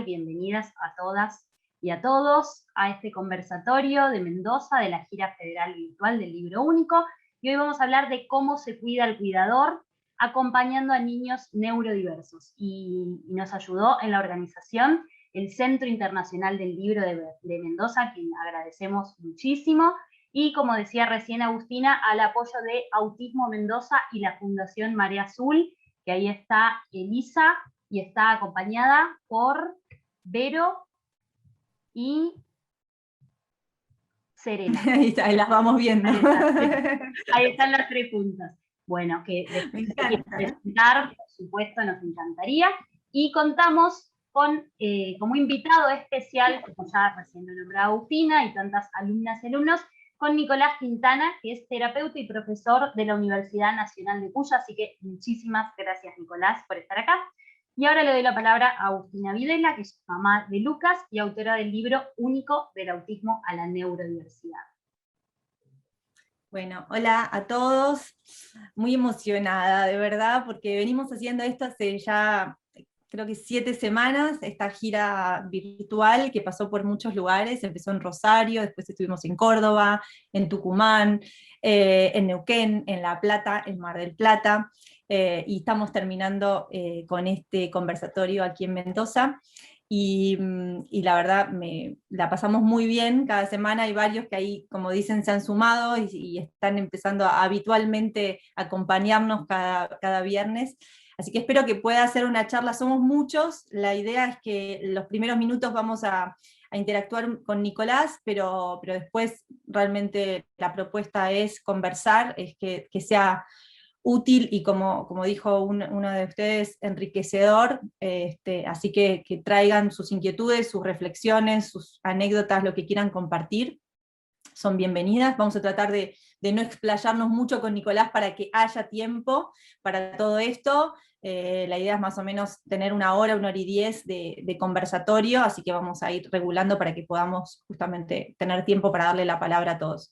bienvenidas a todas y a todos a este conversatorio de Mendoza de la Gira Federal Virtual del Libro Único. Y hoy vamos a hablar de cómo se cuida al cuidador acompañando a niños neurodiversos. Y nos ayudó en la organización el Centro Internacional del Libro de Mendoza, a quien agradecemos muchísimo. Y como decía recién Agustina, al apoyo de Autismo Mendoza y la Fundación Marea Azul, que ahí está Elisa y está acompañada por Vero y Serena. Ahí las vamos viendo. Ahí están las tres puntas. Bueno, que después se quieren presentar, por supuesto, nos encantaría. Y contamos con, como invitado especial, como ya recién lo nombró Agustina y tantas alumnas y alumnos, con Nicolás Quintana, que es terapeuta y profesor de la Universidad Nacional de Cuyo. Así que muchísimas gracias, Nicolás, por estar acá. Y ahora le doy la palabra a Agustina Videla, que es mamá de Lucas y autora del libro Único del autismo a la neurodiversidad. Bueno, hola a todos, muy emocionada de verdad, porque venimos haciendo esto hace ya creo que 7 semanas, esta gira virtual que pasó por muchos lugares, empezó en Rosario, después estuvimos en Córdoba, en Tucumán, en Neuquén, en La Plata, en Mar del Plata, y estamos terminando con este conversatorio aquí en Mendoza. Y la verdad, la pasamos muy bien, cada semana hay varios que ahí, como dicen, se han sumado y están empezando a habitualmente acompañarnos cada viernes. Así que espero que pueda ser una charla, somos muchos, la idea es que los primeros minutos vamos a interactuar con Nicolás, pero después realmente la propuesta es conversar, es que sea útil y como dijo uno de ustedes, enriquecedor, así que traigan sus inquietudes, sus reflexiones, sus anécdotas, lo que quieran compartir, son bienvenidas. Vamos a tratar de no explayarnos mucho con Nicolás para que haya tiempo para todo esto. La idea es más o menos tener 1 hora, 1 hora y 10 de conversatorio, así que vamos a ir regulando para que podamos justamente tener tiempo para darle la palabra a todos.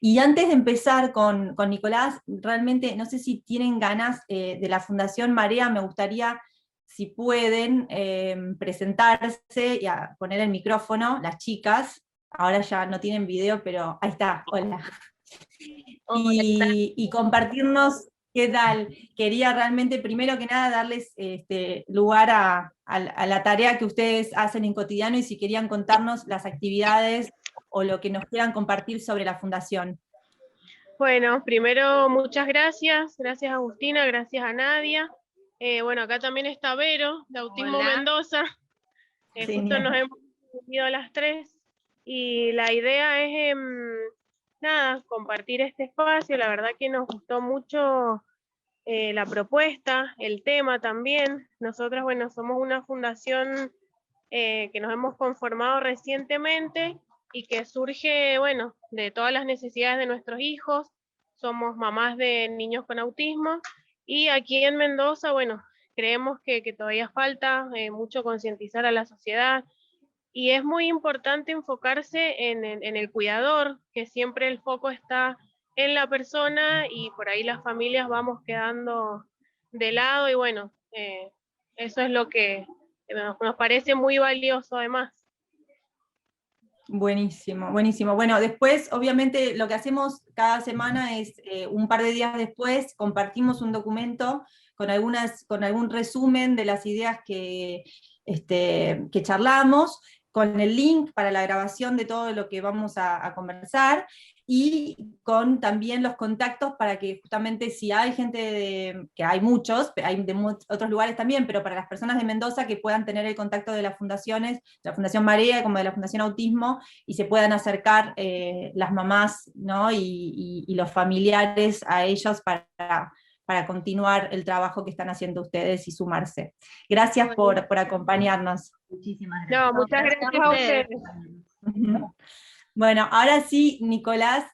Y antes de empezar con Nicolás, realmente no sé si tienen ganas de la Fundación Marea, me gustaría, si pueden, presentarse y poner el micrófono, las chicas. Ahora ya no tienen video, pero ahí está, hola. Y compartirnos qué tal. Quería realmente, primero que nada, darles lugar a la tarea que ustedes hacen en cotidiano y si querían contarnos las actividades o lo que nos quieran compartir sobre la Fundación. Bueno, primero muchas gracias Agustina, gracias a Nadia. Bueno, acá también está Vero, de Autismo Hola. Mendoza. Justo nos hemos unido a las 3 y la idea es, compartir este espacio. La verdad que nos gustó mucho la propuesta, el tema también. Nosotros, bueno, somos una fundación que nos hemos conformado recientemente y que surge, bueno, de todas las necesidades de nuestros hijos. Somos mamás de niños con autismo y aquí en Mendoza, bueno, creemos que todavía falta mucho concientizar a la sociedad y es muy importante enfocarse en el cuidador, que siempre el foco está en la persona y por ahí las familias vamos quedando de lado y bueno, eso es lo que nos parece muy valioso además. Buenísimo, buenísimo. Bueno, después, obviamente, lo que hacemos cada semana es, un par de días después, compartimos un documento con algún resumen de las ideas que charlamos, con el link para la grabación de todo lo que vamos a conversar, y con también los contactos para que justamente si hay gente, que hay muchos, hay de otros lugares también, pero para las personas de Mendoza que puedan tener el contacto de las fundaciones, de la Fundación Marea como de la Fundación Autismo, y se puedan acercar las mamás, ¿no? y los familiares a ellos para continuar el trabajo que están haciendo ustedes y sumarse. Gracias por acompañarnos. Muchísimas gracias. No, muchas gracias a ustedes. Bueno, ahora sí, Nicolás,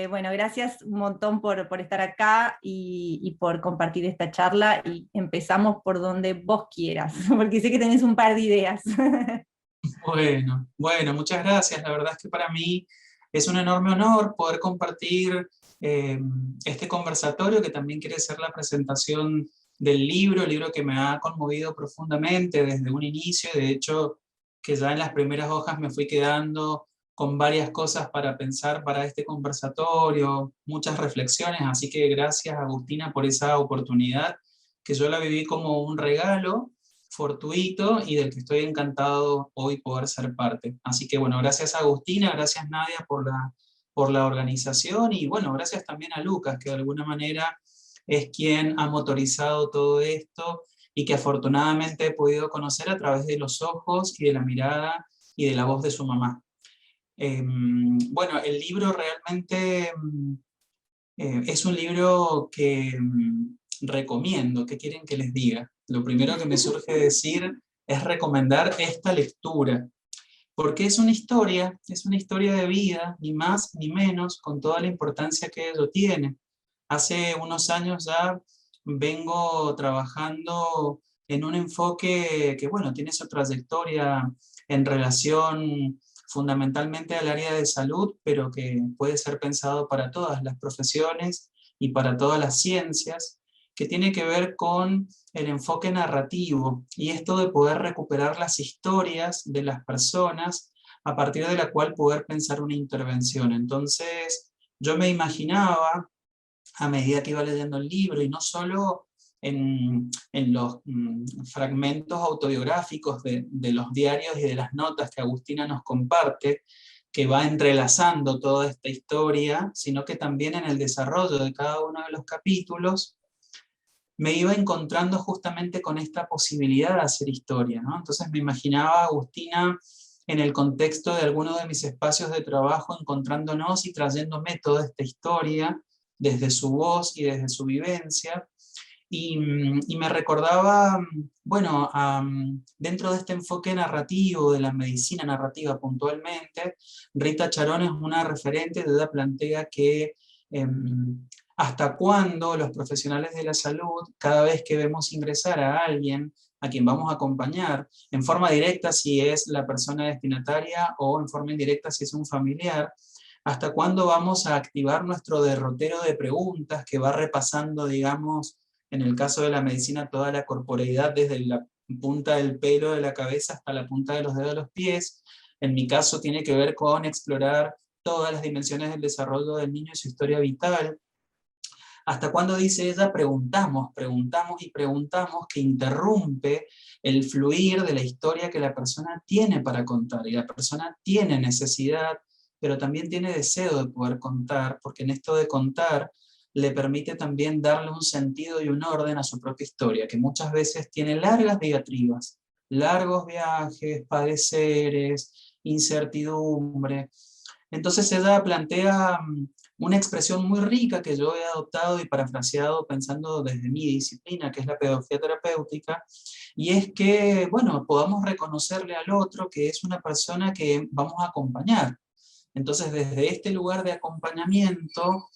bueno, gracias un montón por estar acá y por compartir esta charla, y empezamos por donde vos quieras, porque sé que tenés un par de ideas. Bueno, muchas gracias. La verdad es que para mí es un enorme honor poder compartir este conversatorio, que también quiere ser la presentación del libro, el libro que me ha conmovido profundamente desde un inicio, de hecho que ya en las primeras hojas me fui quedando con varias cosas para pensar para este conversatorio, muchas reflexiones, así que gracias Agustina por esa oportunidad, que yo la viví como un regalo fortuito y del que estoy encantado hoy poder ser parte. Así que bueno, gracias Agustina, gracias Nadia por la organización y bueno, gracias también a Lucas, que de alguna manera es quien ha motorizado todo esto y que afortunadamente he podido conocer a través de los ojos y de la mirada y de la voz de su mamá. Bueno, el libro realmente es un libro que recomiendo. ¿Qué quieren que les diga? Lo primero que me surge decir es recomendar esta lectura, porque es una historia de vida, ni más ni menos, con toda la importancia que ello tiene. Hace unos años ya vengo trabajando en un enfoque que, bueno, tiene su trayectoria en relación fundamentalmente al área de salud, pero que puede ser pensado para todas las profesiones y para todas las ciencias, que tiene que ver con el enfoque narrativo y esto de poder recuperar las historias de las personas a partir de la cual poder pensar una intervención. Entonces, yo me imaginaba, a medida que iba leyendo el libro, y no solo en los fragmentos autobiográficos de los diarios y de las notas que Agustina nos comparte, que va entrelazando toda esta historia, sino que también en el desarrollo de cada uno de los capítulos, me iba encontrando justamente con esta posibilidad de hacer historia, ¿no? Entonces me imaginaba a Agustina en el contexto de alguno de mis espacios de trabajo, encontrándonos y trayéndome toda esta historia, desde su voz y desde su vivencia, y me recordaba, bueno, dentro de este enfoque narrativo, de la medicina narrativa puntualmente, Rita Charon es una referente, ella plantea que hasta cuándo los profesionales de la salud, cada vez que vemos ingresar a alguien a quien vamos a acompañar, en forma directa si es la persona destinataria o en forma indirecta si es un familiar, hasta cuándo vamos a activar nuestro derrotero de preguntas que va repasando, digamos, en el caso de la medicina, toda la corporeidad desde la punta del pelo de la cabeza hasta la punta de los dedos de los pies. En mi caso tiene que ver con explorar todas las dimensiones del desarrollo del niño y su historia vital. ¿Hasta cuándo, dice ella, preguntamos y preguntamos, que interrumpe el fluir de la historia que la persona tiene para contar? Y la persona tiene necesidad, pero también tiene deseo de poder contar, porque en esto de contar le permite también darle un sentido y un orden a su propia historia, que muchas veces tiene largas diatribas, largos viajes, padeceres, incertidumbre. Entonces ella plantea una expresión muy rica que yo he adoptado y parafraseado pensando desde mi disciplina, que es la pedagogía terapéutica, y es que, bueno, podamos reconocerle al otro que es una persona que vamos a acompañar. Entonces, desde este lugar de acompañamiento,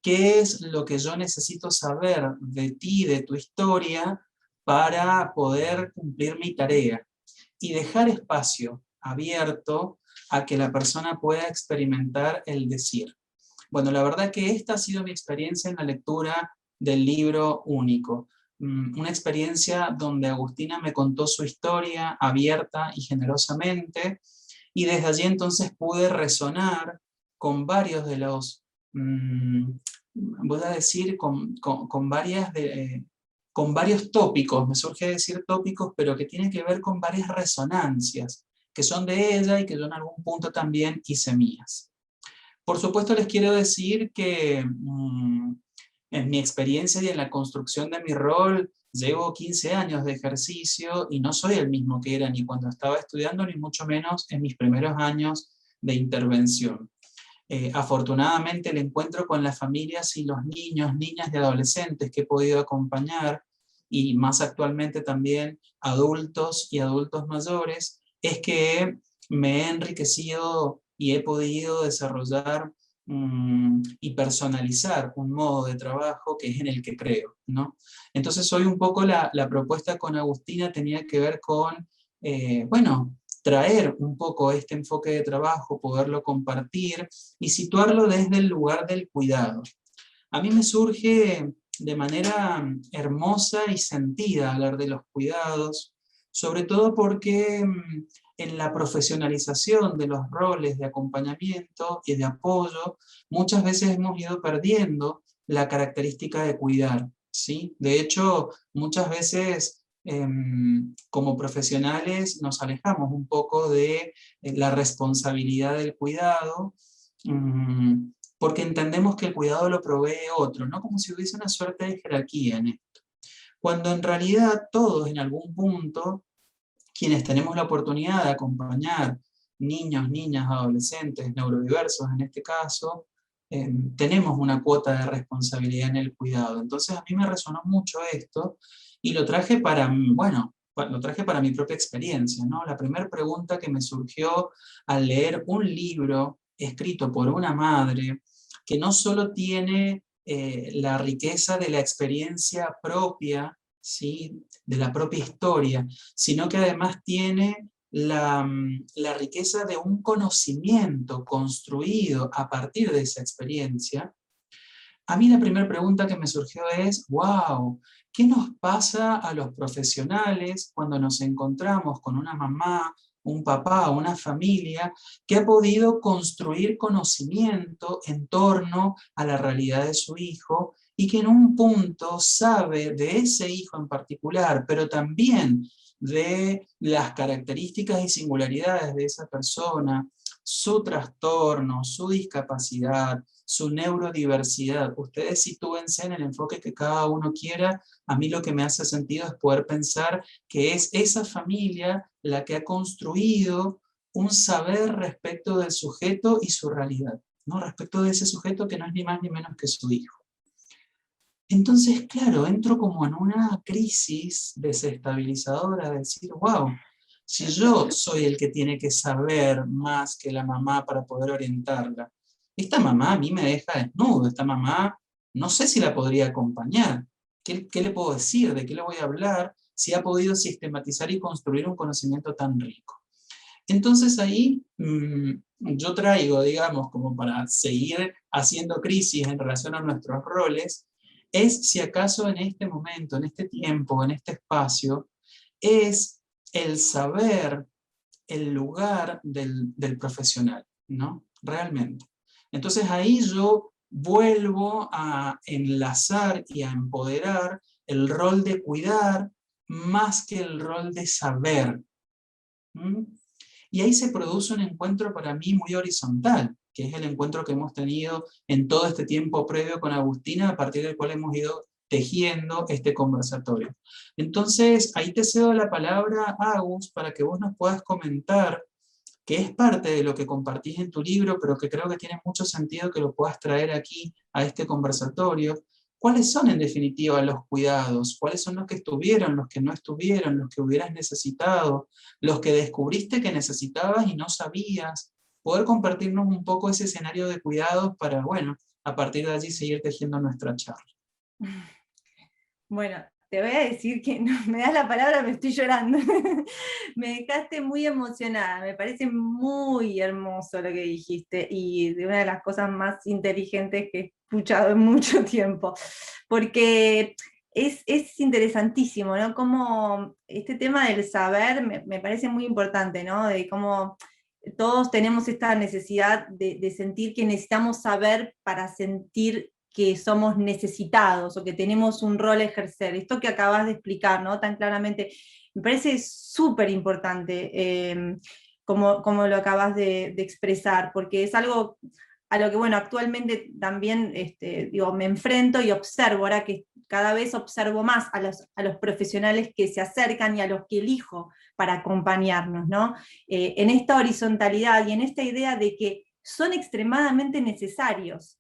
¿qué es lo que yo necesito saber de ti, de tu historia, para poder cumplir mi tarea? Y dejar espacio abierto a que la persona pueda experimentar el decir. Bueno, la verdad que esta ha sido mi experiencia en la lectura del libro único. Una experiencia donde Agustina me contó su historia abierta y generosamente, y desde allí entonces pude resonar con varios de los, voy a decir, con varios tópicos, me surge decir tópicos, pero que tienen que ver con varias resonancias, que son de ella y que yo en algún punto también hice mías. Por supuesto les quiero decir que en mi experiencia y en la construcción de mi rol, llevo 15 años de ejercicio y no soy el mismo que era ni cuando estaba estudiando, ni mucho menos en mis primeros años de intervención. Afortunadamente el encuentro con las familias y los niños, niñas y adolescentes que he podido acompañar, y más actualmente también adultos y adultos mayores, es que me he enriquecido y he podido desarrollar y personalizar un modo de trabajo que es en el que creo, ¿no? Entonces hoy un poco la propuesta con Agustina tenía que ver con, bueno, traer un poco este enfoque de trabajo, poderlo compartir y situarlo desde el lugar del cuidado. A mí me surge de manera hermosa y sentida hablar de los cuidados, sobre todo porque en la profesionalización de los roles de acompañamiento y de apoyo, muchas veces hemos ido perdiendo la característica de cuidar, ¿sí? De hecho, muchas veces como profesionales nos alejamos un poco de la responsabilidad del cuidado, porque entendemos que el cuidado lo provee otro, ¿no? Como si hubiese una suerte de jerarquía en esto. Cuando en realidad todos en algún punto, quienes tenemos la oportunidad de acompañar niños, niñas, adolescentes, neurodiversos en este caso, tenemos una cuota de responsabilidad en el cuidado. Entonces a mí me resonó mucho esto y lo traje para, bueno, lo traje para mi propia experiencia, ¿no? La primera pregunta que me surgió al leer un libro escrito por una madre que no solo tiene la riqueza de la experiencia propia, ¿sí? De la propia historia, sino que además tiene la riqueza de un conocimiento construido a partir de esa experiencia. A mí la primera pregunta que me surgió es, wow, ¿qué nos pasa a los profesionales cuando nos encontramos con una mamá, un papá, una familia que ha podido construir conocimiento en torno a la realidad de su hijo y que en un punto sabe de ese hijo en particular, pero también de las características y singularidades de esa persona, su trastorno, su discapacidad, su neurodiversidad? Ustedes sitúense en el enfoque que cada uno quiera. A mí lo que me hace sentido es poder pensar que es esa familia la que ha construido un saber respecto del sujeto y su realidad, ¿no? Respecto de ese sujeto que no es ni más ni menos que su hijo. Entonces, claro, entro como en una crisis desestabilizadora de decir, wow, si yo soy el que tiene que saber más que la mamá para poder orientarla, esta mamá a mí me deja desnudo, esta mamá no sé si la podría acompañar. ¿Qué le puedo decir? ¿De qué le voy a hablar? Si ha podido sistematizar y construir un conocimiento tan rico. Entonces ahí yo traigo, digamos, como para seguir haciendo crisis en relación a nuestros roles, es si acaso en este momento, en este tiempo, en este espacio, es el saber el lugar del profesional, ¿no? Realmente. Entonces ahí yo vuelvo a enlazar y a empoderar el rol de cuidar más que el rol de saber. ¿Mm? Y ahí se produce un encuentro para mí muy horizontal, que es el encuentro que hemos tenido en todo este tiempo previo con Agustina, a partir del cual hemos ido tejiendo este conversatorio. Entonces, ahí te cedo la palabra, Agus, para que vos nos puedas comentar, que es parte de lo que compartís en tu libro, pero que creo que tiene mucho sentido que lo puedas traer aquí a este conversatorio. ¿Cuáles son en definitiva los cuidados? ¿Cuáles son los que estuvieron, los que no estuvieron, los que hubieras necesitado, los que descubriste que necesitabas y no sabías? Poder compartirnos un poco ese escenario de cuidados para, bueno, a partir de allí seguir tejiendo nuestra charla. Bueno, te voy a decir que no, me das la palabra, me estoy llorando. Me dejaste muy emocionada, me parece muy hermoso lo que dijiste y de una de las cosas más inteligentes que he escuchado en mucho tiempo, porque es interesantísimo, ¿no? Como este tema del saber me parece muy importante, ¿no? De cómo todos tenemos esta necesidad de sentir que necesitamos saber para sentir que somos necesitados o que tenemos un rol a ejercer. Esto que acabas de explicar, ¿no? Tan claramente, me parece súper importante como lo acabas de expresar, porque es algo a lo que, bueno, actualmente también digo, me enfrento y observo, ahora que cada vez observo más a los profesionales que se acercan y a los que elijo para acompañarnos, ¿no? En esta horizontalidad y en esta idea de que son extremadamente necesarios,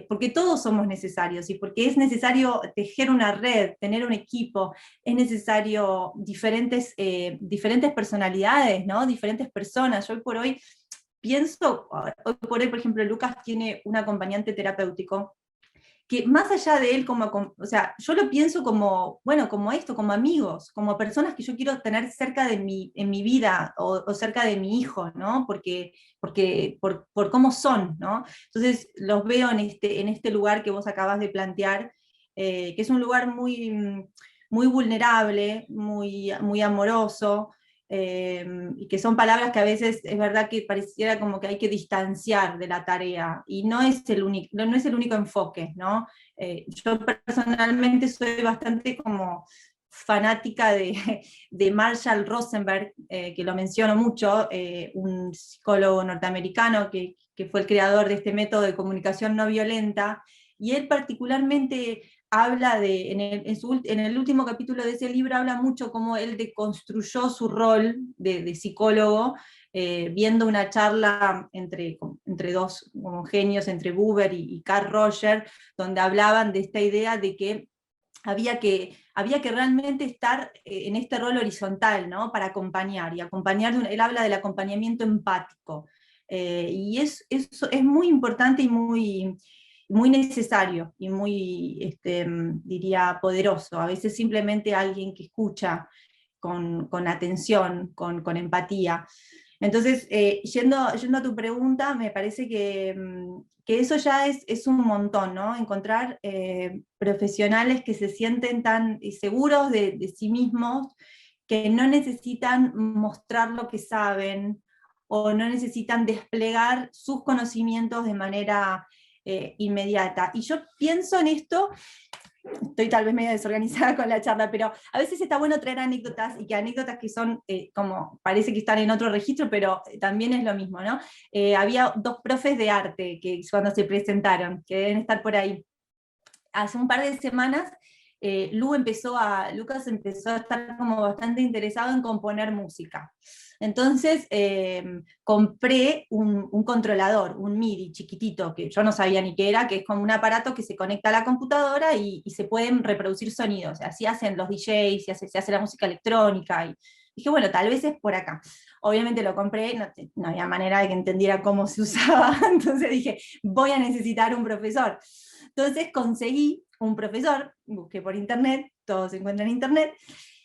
porque todos somos necesarios y porque es necesario tejer una red, tener un equipo, es necesario diferentes personalidades, ¿no? Diferentes personas. Yo hoy por hoy pienso, hoy por hoy, por ejemplo, Lucas tiene un acompañante terapéutico que más allá de él, o sea, yo lo pienso como, bueno, como esto, como amigos, como personas que yo quiero tener cerca en mi vida, o cerca de mi hijo, ¿no? Por cómo son, ¿no? Entonces los veo en este lugar que vos acabas de plantear, que es un lugar muy, muy vulnerable, muy, muy amoroso, y que son palabras que a veces es verdad que pareciera como que hay que distanciar de la tarea, y no es el único enfoque, ¿no? Yo personalmente soy bastante como fanática de Marshall Rosenberg, que lo menciono mucho, un psicólogo norteamericano que fue el creador de este método de comunicación no violenta, y él particularmente habla en el último capítulo de ese libro, habla mucho cómo él deconstruyó su rol de psicólogo, viendo una charla entre dos como genios, entre Buber y Carl Rogers, donde hablaban de esta idea de que había que realmente estar en este rol horizontal, ¿no? Para acompañar, y él habla del acompañamiento empático, y eso es muy importante y muy necesario, y muy, diría, poderoso. A veces simplemente alguien que escucha con atención, con empatía. Entonces, yendo a tu pregunta, me parece que eso ya es un montón, ¿no? Encontrar profesionales que se sienten tan seguros de sí mismos, que no necesitan mostrar lo que saben, o no necesitan desplegar sus conocimientos de manera inmediata. Y yo pienso en esto, estoy tal vez medio desorganizada con la charla, pero a veces está bueno traer anécdotas, y que anécdotas que son como, parece que están en otro registro, pero también es lo mismo, ¿no? Había dos profes de arte que cuando se presentaron, que deben estar por ahí. Hace un par de semanas, Lucas empezó a estar como bastante interesado en componer música. Entonces compré un controlador, un MIDI chiquitito, que yo no sabía ni qué era, que es como un aparato que se conecta a la computadora y se pueden reproducir sonidos. Así hacen los DJs, se hace la música electrónica. Y dije, bueno, tal vez es por acá. Obviamente lo compré, no había manera de que entendiera cómo se usaba, entonces dije, voy a necesitar un profesor. Entonces conseguí un profesor, busqué por internet, todo se encuentra en internet,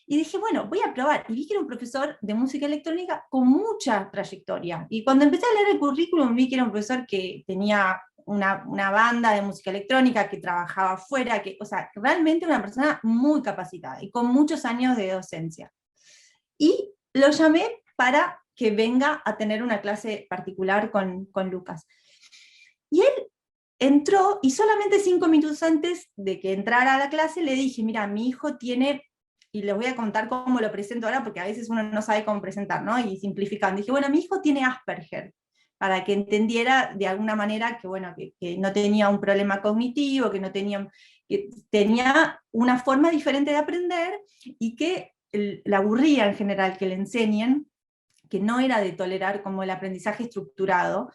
y dije, bueno, voy a probar. Y vi que era un profesor de música electrónica con mucha trayectoria. Y cuando empecé a leer el currículum, vi que era un profesor que tenía una banda de música electrónica, que trabajaba afuera, o sea, realmente una persona muy capacitada y con muchos años de docencia. Y lo llamé para que venga a tener una clase particular con Lucas. Y él entró, y solamente 5 minutos antes de que entrara a la clase le dije, mira, mi hijo tiene, y les voy a contar cómo lo presento ahora, porque a veces uno no sabe cómo presentar, ¿no? Y simplificando, dije, bueno, mi hijo tiene Asperger, para que entendiera de alguna manera que, bueno, que no tenía un problema cognitivo, que tenía una forma diferente de aprender, y que le aburría en general que le enseñen, que no era de tolerar como el aprendizaje estructurado,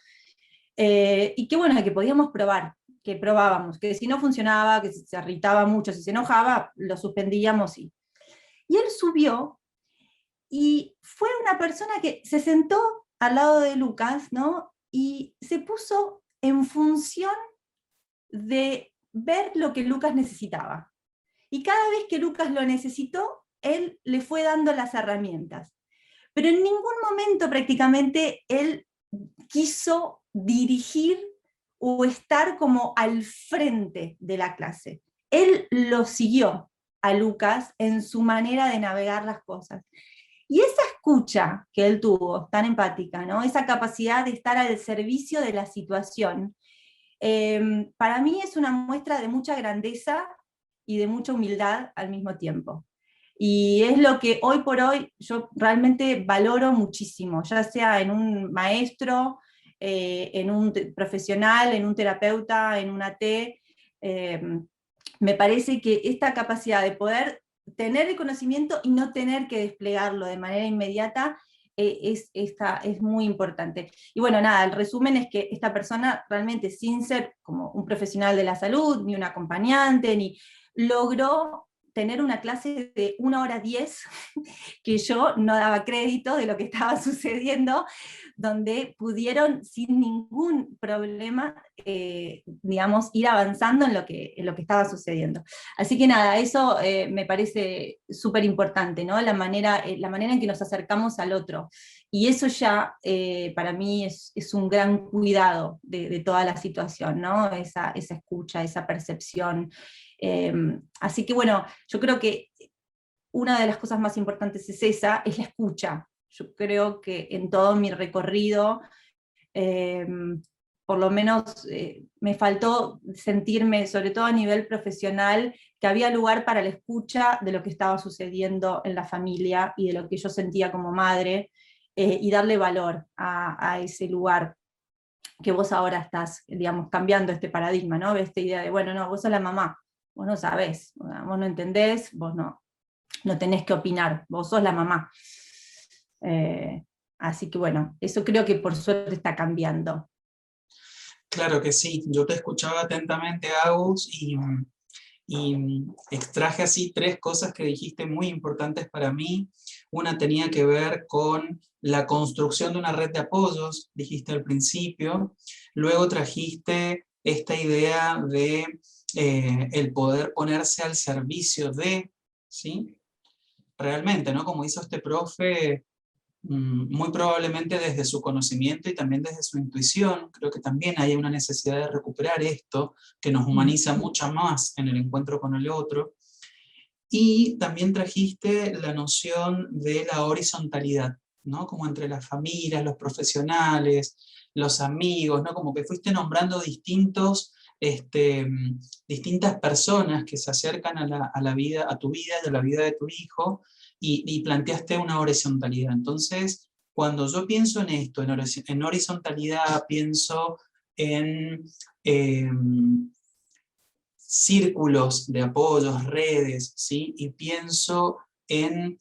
y que bueno, que podíamos probar, que probábamos, que si no funcionaba, que si se irritaba mucho, si se enojaba, lo suspendíamos. Y él subió, y fue una persona que se sentó al lado de Lucas, ¿no? Y se puso en función de ver lo que Lucas necesitaba. Y cada vez que Lucas lo necesitó, él le fue dando las herramientas. Pero en ningún momento prácticamente él quiso dirigir o estar como al frente de la clase. Él lo siguió a Lucas en su manera de navegar las cosas. Y esa escucha que él tuvo, tan empática, ¿no? Esa capacidad de estar al servicio de la situación, para mí es una muestra de mucha grandeza y de mucha humildad al mismo tiempo. Y es lo que hoy por hoy yo realmente valoro muchísimo, ya sea en un maestro, en un profesional, en un terapeuta, en una T. Me parece que esta capacidad de poder tener el conocimiento y no tener que desplegarlo de manera inmediata es muy importante. Y bueno, nada, el resumen es que esta persona realmente, sin ser como un profesional de la salud, ni un acompañante, ni logró tener una clase de 1 hora 10, que yo no daba crédito de lo que estaba sucediendo, donde pudieron sin ningún problema, digamos, ir avanzando en lo que estaba sucediendo. Así que nada, eso me parece súper importante, ¿no? La manera en que nos acercamos al otro. Y eso ya para mí es un gran cuidado de toda la situación, ¿no? Esa escucha, esa percepción. Así que bueno, yo creo que una de las cosas más importantes es esa, es la escucha. Yo creo que en todo mi recorrido, por lo menos me faltó sentirme, sobre todo a nivel profesional, que había lugar para la escucha de lo que estaba sucediendo en la familia y de lo que yo sentía como madre, y darle valor a ese lugar que vos ahora estás, digamos, cambiando este paradigma, ¿no? Esta idea de, bueno, no, vos sos la mamá, vos no sabés, vos no entendés, vos no tenés que opinar, vos sos la mamá. Así que bueno, eso creo que por suerte está cambiando. Claro que sí, yo te escuchaba atentamente, Agus, y extraje así 3 cosas que dijiste muy importantes para mí. Una tenía que ver con la construcción de una red de apoyos, dijiste al principio. Luego trajiste esta idea de el poder ponerse al servicio de, ¿sí? Realmente, ¿no? Como hizo este profe, muy probablemente desde su conocimiento y también desde su intuición, creo que también hay una necesidad de recuperar esto, que nos humaniza mucho más en el encuentro con el otro. Y también trajiste la noción de la horizontalidad, ¿no? Como entre las familias, los profesionales, los amigos, ¿no? Como que fuiste nombrando distintas personas que se acercan a la vida, a tu vida y a la vida de tu hijo, y planteaste una horizontalidad. Entonces, cuando yo pienso en esto, en horizontalidad, pienso en círculos de apoyos, redes, ¿sí? Y pienso en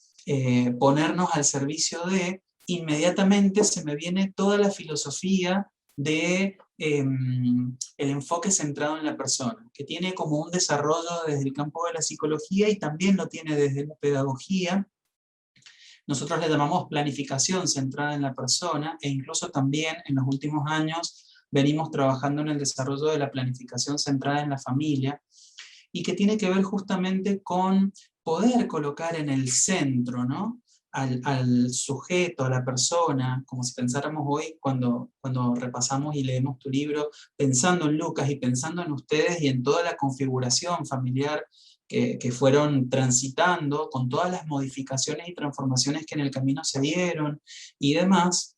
ponernos al servicio de, inmediatamente se me viene toda la filosofía de el enfoque centrado en la persona, que tiene como un desarrollo desde el campo de la psicología y también lo tiene desde la pedagogía. Nosotros le llamamos planificación centrada en la persona, e incluso también en los últimos años venimos trabajando en el desarrollo de la planificación centrada en la familia, y que tiene que ver justamente con poder colocar en el centro, ¿no? Al sujeto, a la persona, como si pensáramos hoy cuando repasamos y leemos tu libro, pensando en Lucas y pensando en ustedes y en toda la configuración familiar que fueron transitando, con todas las modificaciones y transformaciones que en el camino se dieron y demás.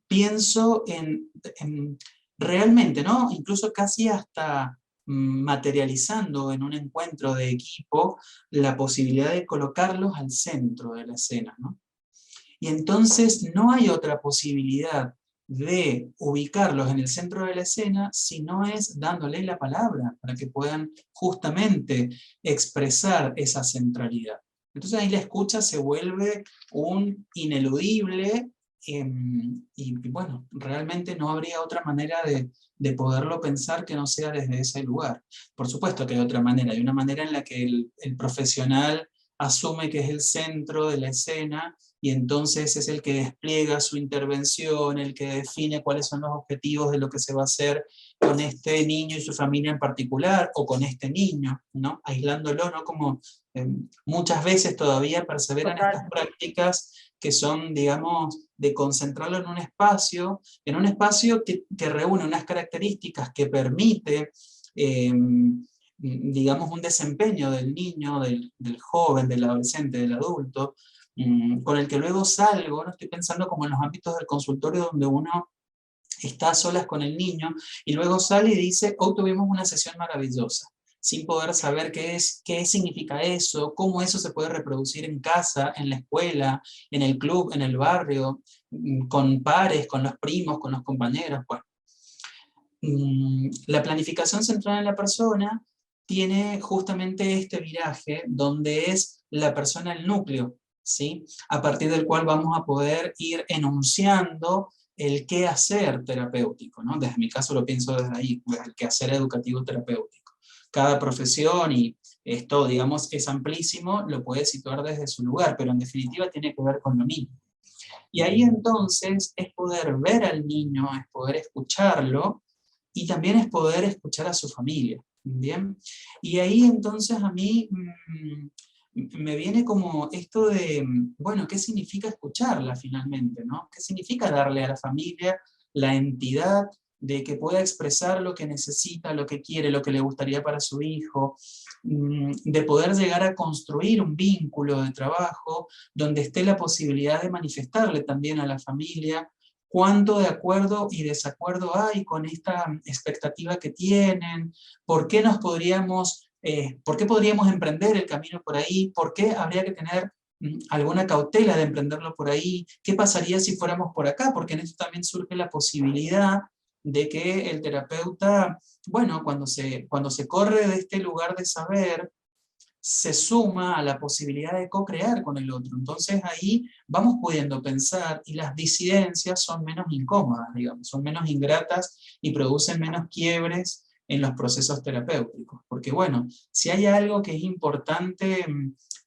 Pienso en realmente, ¿no? Incluso casi hasta materializando en un encuentro de equipo la posibilidad de colocarlos al centro de la escena, ¿no? Y entonces no hay otra posibilidad de ubicarlos en el centro de la escena si no es dándole la palabra para que puedan justamente expresar esa centralidad. Entonces ahí la escucha se vuelve un ineludible, y bueno, realmente no habría otra manera de poderlo pensar que no sea desde ese lugar. Por supuesto que hay otra manera, hay una manera en la que el profesional asume que es el centro de la escena y entonces es el que despliega su intervención, el que define cuáles son los objetivos de lo que se va a hacer con este niño y su familia en particular, o con este niño, ¿no? Aislándolo, ¿no? Como muchas veces todavía perseveran estas prácticas que son, digamos, de concentrarlo en un espacio que reúne unas características que permite, digamos, un desempeño del niño, del joven, del adolescente, del adulto, con el que luego salgo, no estoy pensando como en los ámbitos del consultorio donde uno está a solas con el niño, y luego sale y dice, hoy tuvimos una sesión maravillosa, sin poder saber qué significa eso, cómo eso se puede reproducir en casa, en la escuela, en el club, en el barrio, con pares, con los primos, con los compañeros. Bueno, la planificación centrada en la persona tiene justamente este viraje donde es la persona el núcleo, ¿sí? A partir del cual vamos a poder ir enunciando el qué hacer terapéutico, ¿no? Desde mi caso lo pienso desde ahí, el qué hacer educativo terapéutico. Cada profesión, y esto, digamos, es amplísimo, lo puede situar desde su lugar, pero en definitiva tiene que ver con lo mismo. Y ahí entonces es poder ver al niño, es poder escucharlo, y también es poder escuchar a su familia, ¿bien? Y ahí entonces a mí me viene como esto de, bueno, ¿qué significa escucharla finalmente, no? ¿Qué significa darle a la familia la entidad de que pueda expresar lo que necesita, lo que quiere, lo que le gustaría para su hijo, de poder llegar a construir un vínculo de trabajo donde esté la posibilidad de manifestarle también a la familia cuánto de acuerdo y desacuerdo hay con esta expectativa que tienen, por qué por qué podríamos emprender el camino por ahí, por qué habría que tener alguna cautela de emprenderlo por ahí, qué pasaría si fuéramos por acá, porque en esto también surge la posibilidad de que el terapeuta, bueno, cuando se corre de este lugar de saber, se suma a la posibilidad de co-crear con el otro. Entonces ahí vamos pudiendo pensar y las disidencias son menos incómodas, digamos, son menos ingratas y producen menos quiebres en los procesos terapéuticos. Porque bueno, si hay algo que es importante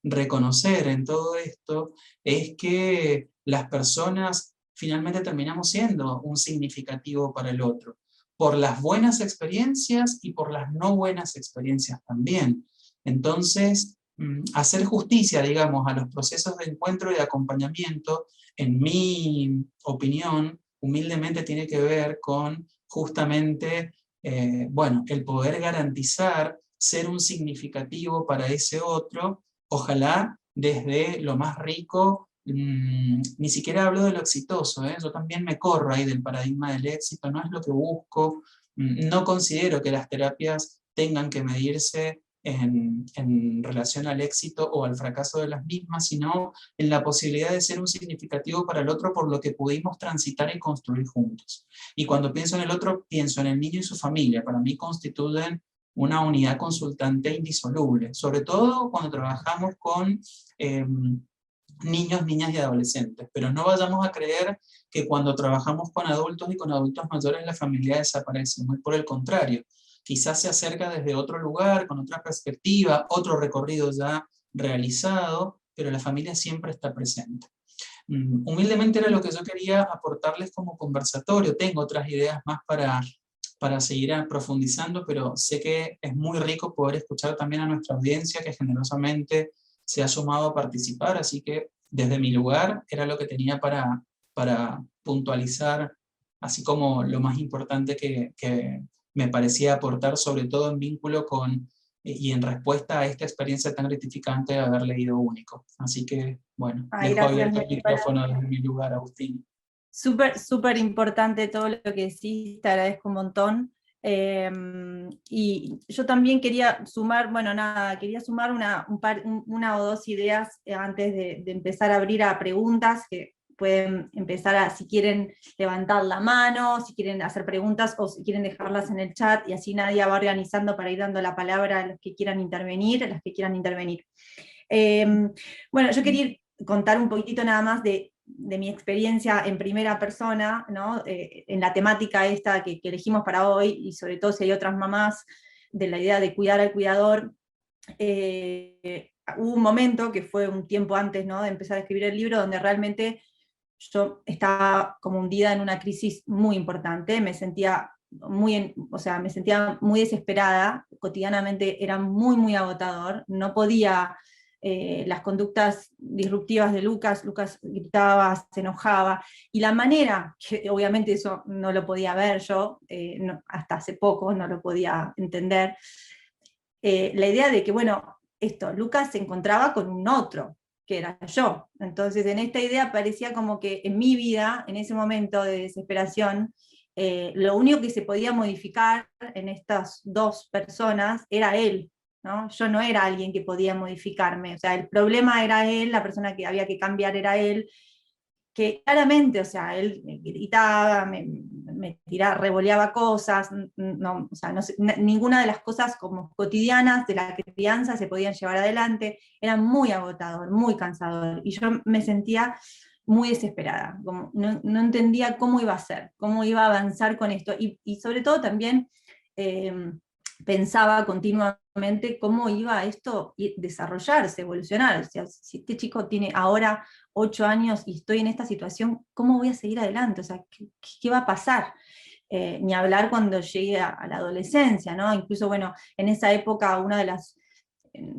reconocer en todo esto, es que las personas finalmente terminamos siendo un significativo para el otro, por las buenas experiencias y por las no buenas experiencias también. Entonces, hacer justicia, digamos, a los procesos de encuentro y de acompañamiento, en mi opinión, humildemente tiene que ver con justamente, bueno, el poder garantizar ser un significativo para ese otro, ojalá desde lo más rico, ni siquiera hablo de lo exitoso, yo también me corro ahí del paradigma del éxito, no es lo que busco, no considero que las terapias tengan que medirse en relación al éxito o al fracaso de las mismas, sino en la posibilidad de ser un significativo para el otro por lo que pudimos transitar y construir juntos. Y cuando pienso en el otro, pienso en el niño y su familia. Para mí constituyen una unidad consultante indisoluble, sobre todo cuando trabajamos con niños, niñas y adolescentes. Pero no vayamos a creer que cuando trabajamos con adultos y con adultos mayores la familia desaparece, muy por el contrario. Quizás se acerca desde otro lugar, con otra perspectiva, otro recorrido ya realizado, pero la familia siempre está presente. Humildemente era lo que yo quería aportarles como conversatorio. Tengo otras ideas más para seguir profundizando, pero sé que es muy rico poder escuchar también a nuestra audiencia que generosamente se ha sumado a participar, así que desde mi lugar era lo que tenía para puntualizar, así como lo más importante que me parecía aportar, sobre todo en vínculo con y en respuesta a esta experiencia tan gratificante de haber leído Único. Así que, bueno, Ay, dejo gracias, abierto el micrófono desde mi lugar, Agustín. Súper importante todo lo que decís, te agradezco un montón. Y yo también quería sumar, bueno, nada, quería sumar una o dos ideas antes de empezar a abrir a preguntas, que pueden empezar a, si quieren levantar la mano, si quieren hacer preguntas o si quieren dejarlas en el chat, y así Nadia va organizando para ir dando la palabra a los que quieran intervenir, a las que quieran intervenir. Bueno, yo quería contar un poquitito nada más de mi experiencia en primera persona, ¿no? En la temática esta que elegimos para hoy, y sobre todo si hay otras mamás, de la idea de cuidar al cuidador. Hubo un momento, que fue un tiempo antes, ¿no?, de empezar a escribir el libro, donde realmente yo estaba como hundida en una crisis muy importante, me sentía me sentía muy desesperada, cotidianamente era muy agotador, no podía. Las conductas disruptivas de Lucas gritaba, se enojaba, y la manera, que obviamente eso no lo podía ver yo, hasta hace poco no lo podía entender, la idea de que, bueno, Lucas se encontraba con un otro, que era yo. Entonces en esta idea parecía como que en mi vida, en ese momento de desesperación, lo único que se podía modificar en estas dos personas era él, ¿no? Yo no era alguien que podía modificarme, o sea, el problema era él, la persona que había que cambiar era él, que claramente, o sea, él me gritaba, me tiraba, revoleaba cosas, no, o sea, ninguna de las cosas como cotidianas de la crianza se podían llevar adelante, era muy agotador, muy cansador, y yo me sentía muy desesperada, como no entendía cómo iba a ser, cómo iba a avanzar con esto, y sobre todo también pensaba continuamente cómo iba esto a desarrollarse, evolucionar. O sea, si este chico tiene ahora 8 años y estoy en esta situación, ¿cómo voy a seguir adelante? O sea, ¿qué va a pasar? Ni hablar cuando llegue a la adolescencia, ¿no? Incluso, bueno, en esa época una de las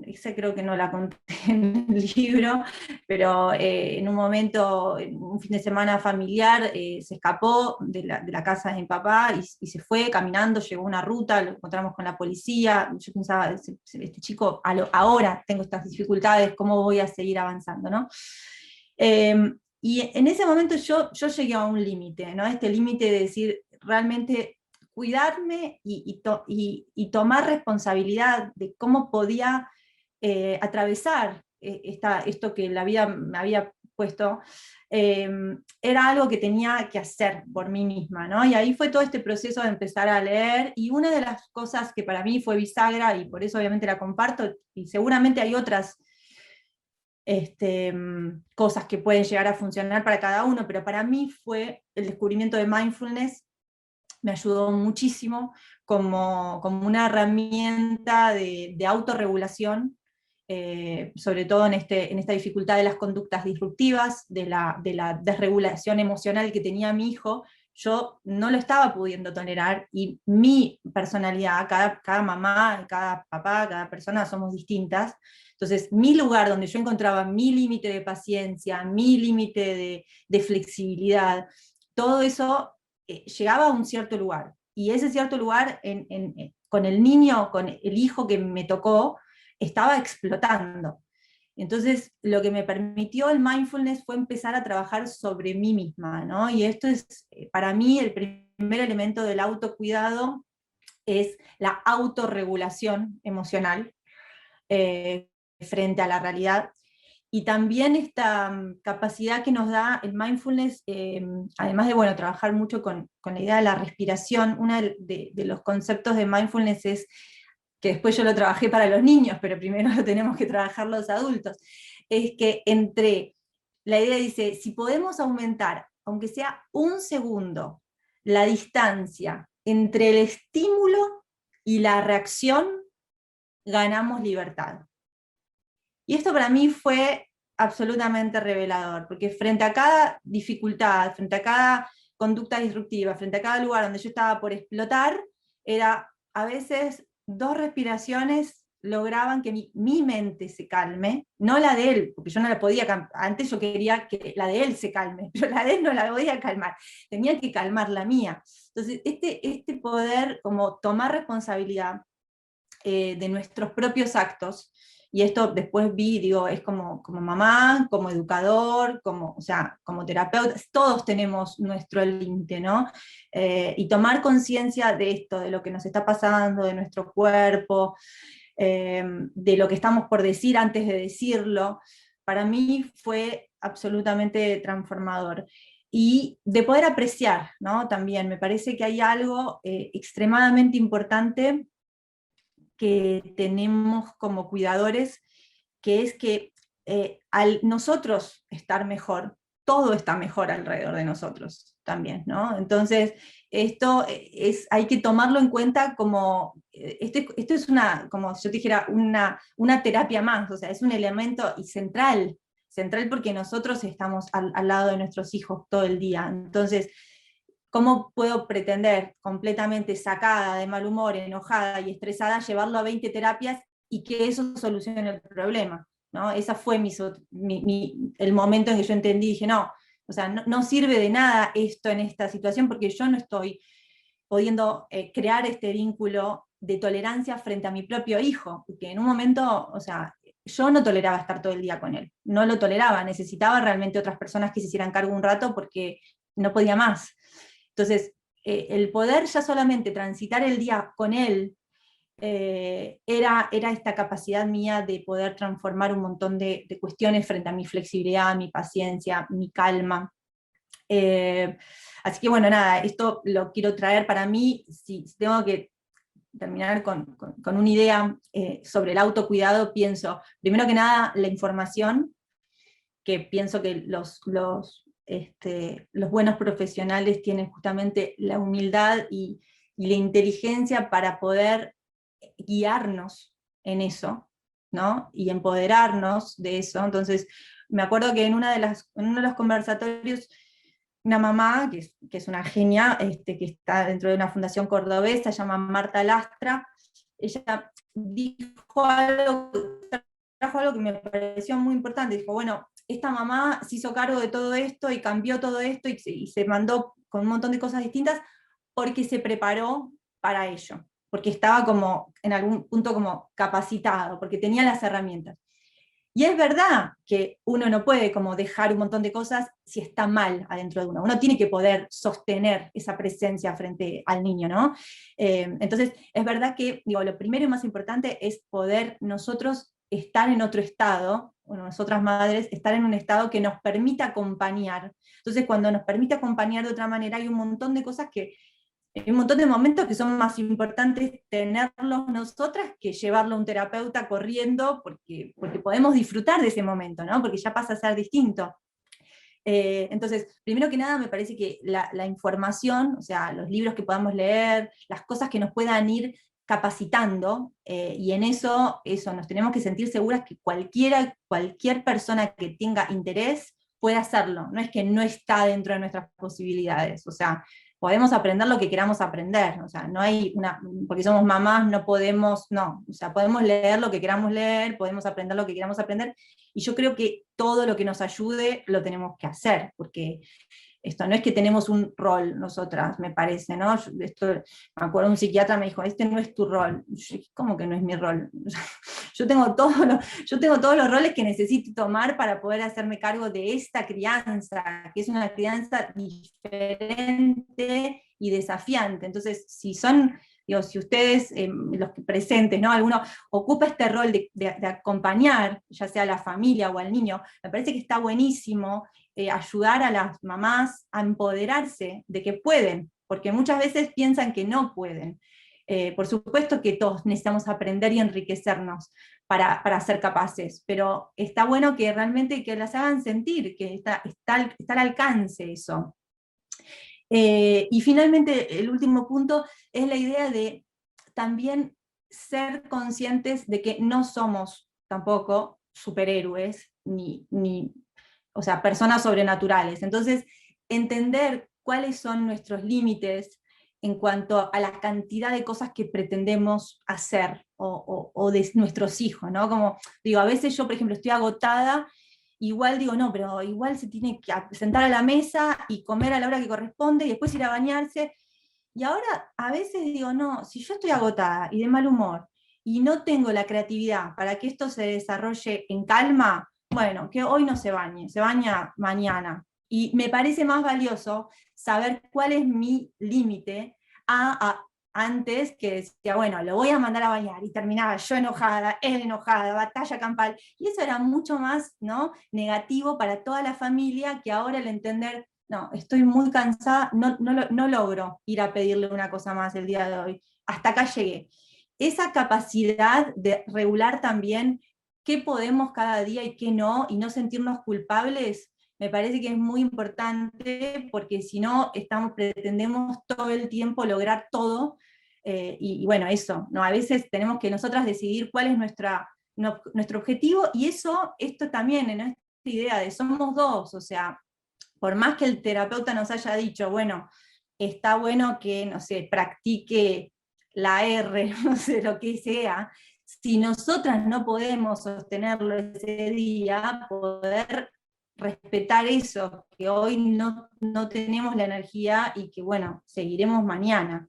esa creo que no la conté en el libro, pero en un momento, en un fin de semana familiar, se escapó de la casa de mi papá y se fue caminando, llegó a una ruta, lo encontramos con la policía. Yo pensaba, este chico, ahora tengo estas dificultades, ¿cómo voy a seguir avanzando, ¿no? Y en ese momento yo llegué a un límite, ¿no? Este límite de decir, realmente cuidarme y tomar responsabilidad de cómo podía atravesar esto que la vida me había puesto, era algo que tenía que hacer por mí misma, ¿no? Y ahí fue todo este proceso de empezar a leer, y una de las cosas que para mí fue bisagra, y por eso obviamente la comparto, y seguramente hay otras cosas que pueden llegar a funcionar para cada uno, pero para mí fue el descubrimiento de mindfulness. Me ayudó muchísimo como una herramienta de autorregulación, sobre todo en esta dificultad de las conductas disruptivas, de la desregulación emocional que tenía mi hijo. Yo no lo estaba pudiendo tolerar, y mi personalidad, cada mamá, cada papá, cada persona somos distintas. Entonces, mi lugar donde yo encontraba mi límite de paciencia, mi límite de flexibilidad, todo eso llegaba a un cierto lugar. Y ese cierto lugar, con el niño, con el hijo que me tocó, estaba explotando. Entonces, lo que me permitió el mindfulness fue empezar a trabajar sobre mí misma, ¿no? Y esto es, para mí, el primer elemento del autocuidado, es la autorregulación emocional frente a la realidad. Y también esta capacidad que nos da el mindfulness, además de, bueno, trabajar mucho con la idea de la respiración. Uno de los conceptos de mindfulness es, que después yo lo trabajé para los niños, pero primero lo tenemos que trabajar los adultos, es que la idea dice, si podemos aumentar, aunque sea un segundo, la distancia entre el estímulo y la reacción, ganamos libertad. Y esto para mí fue absolutamente revelador, porque frente a cada dificultad, frente a cada conducta disruptiva, frente a cada lugar donde yo estaba por explotar, era a veces 2 respiraciones lograban que mi mente se calme, no la de él, porque yo no la podía calmar. Antes yo quería que la de él se calme, pero la de él no la podía calmar, tenía que calmar la mía. Entonces, este poder como tomar responsabilidad de nuestros propios actos, y esto después digo, es como mamá, como educador, o sea, como terapeuta, todos tenemos nuestro límite, ¿no? Y tomar conciencia de esto, de lo que nos está pasando, de nuestro cuerpo, de lo que estamos por decir antes de decirlo, para mí fue absolutamente transformador. Y de poder apreciar, ¿no? También me parece que hay algo extremadamente importante que tenemos como cuidadores, que es que al nosotros estar mejor, todo está mejor alrededor de nosotros también, ¿no? Entonces, esto hay que tomarlo en cuenta como, esto es como si yo te dijera, una terapia más, o sea, es un elemento central porque nosotros estamos al lado de nuestros hijos todo el día. Entonces, ¿cómo puedo pretender, completamente sacada, de mal humor, enojada y estresada, llevarlo a 20 terapias y que eso solucione el problema? ¿No? Ese fue el momento en que yo entendí, dije, no, o sea, no sirve de nada esto en esta situación, porque yo no estoy pudiendo crear este vínculo de tolerancia frente a mi propio hijo, porque en un momento, o sea, yo no toleraba estar todo el día con él, no lo toleraba, necesitaba realmente otras personas que se hicieran cargo un rato porque no podía más. Entonces, el poder ya solamente transitar el día con él, era esta capacidad mía de poder transformar un montón de cuestiones frente a mi flexibilidad, mi paciencia, mi calma. Así que bueno, nada, esto lo quiero traer para mí. Si tengo que terminar con una idea sobre el autocuidado, pienso, primero que nada, la información, que pienso que los buenos profesionales tienen justamente la humildad y la inteligencia para poder guiarnos en eso, ¿no? Y empoderarnos de eso. Entonces, me acuerdo que en uno de los conversatorios, una mamá, que es una genia, que está dentro de una fundación cordobesa, se llama Marta Lastra, ella trajo algo que me pareció muy importante. Dijo, bueno, esta mamá se hizo cargo de todo esto y cambió todo esto y se mandó con un montón de cosas distintas porque se preparó para ello, porque estaba como en algún punto como capacitado, porque tenía las herramientas. Y es verdad que uno no puede como dejar un montón de cosas si está mal adentro de uno. Uno tiene que poder sostener esa presencia frente al niño, ¿no? Entonces, es verdad que, digo, lo primero y más importante es poder nosotros estar en otro estado, bueno, nosotras madres, estar en un estado que nos permita acompañar. Entonces, cuando nos permite acompañar de otra manera, hay un montón de cosas que, hay un montón de momentos que son más importantes tenerlos nosotras que llevarlo a un terapeuta corriendo, porque podemos disfrutar de ese momento, ¿no? Porque ya pasa a ser distinto. Entonces, primero que nada, me parece que la información, o sea, los libros que podamos leer, las cosas que nos puedan ir capacitando, y en eso nos tenemos que sentir seguras que cualquier persona que tenga interés puede hacerlo, no es que no está dentro de nuestras posibilidades, o sea, podemos aprender lo que queramos aprender, o sea, no hay porque somos mamás no podemos, no, o sea, podemos leer lo que queramos leer, podemos aprender lo que queramos aprender, y yo creo que todo lo que nos ayude lo tenemos que hacer, porque esto no es que tenemos un rol nosotras, me parece, ¿no? Me acuerdo un psiquiatra me dijo, este no es tu rol. ¿Cómo que no es mi rol? Yo tengo todos los roles que necesito tomar para poder hacerme cargo de esta crianza, que es una crianza diferente y desafiante. Entonces, si ustedes, los presentes, ¿no? Alguno ocupa este rol de acompañar, ya sea a la familia o al niño, me parece que está buenísimo ayudar a las mamás a empoderarse de que pueden, porque muchas veces piensan que no pueden. Por supuesto que todos necesitamos aprender y enriquecernos para ser capaces, pero está bueno que realmente que las hagan sentir, que está al alcance eso. Y finalmente, el último punto es la idea de también ser conscientes de que no somos tampoco superhéroes, o sea, personas sobrenaturales. Entonces, entender cuáles son nuestros límites en cuanto a la cantidad de cosas que pretendemos hacer, o de nuestros hijos, ¿no? Como, digo, a veces yo, por ejemplo, estoy agotada, igual digo, no, pero igual se tiene que sentar a la mesa y comer a la hora que corresponde, y después ir a bañarse, y ahora a veces digo, no, si yo estoy agotada y de mal humor, y no tengo la creatividad para que esto se desarrolle en calma, bueno, que hoy no se bañe, se baña mañana. Y me parece más valioso saber cuál es mi límite antes que decía, bueno, lo voy a mandar a bañar, y terminaba yo enojada, él enojada, batalla campal, y eso era mucho más, ¿no?, negativo para toda la familia, que ahora el entender, no, estoy muy cansada, no logro ir a pedirle una cosa más el día de hoy, hasta acá llegué. Esa capacidad de regular también qué podemos cada día y qué no, y no sentirnos culpables, me parece que es muy importante, porque si no, pretendemos todo el tiempo lograr todo, y bueno, eso, ¿no? A veces tenemos que nosotras decidir cuál es nuestro objetivo, y esto también, en esta idea de somos dos, o sea, por más que el terapeuta nos haya dicho, bueno, está bueno que, no sé, practique la R, no sé, lo que sea, si nosotras no podemos sostenerlo ese día, poder respetar eso, que hoy no tenemos la energía y que, bueno, seguiremos mañana.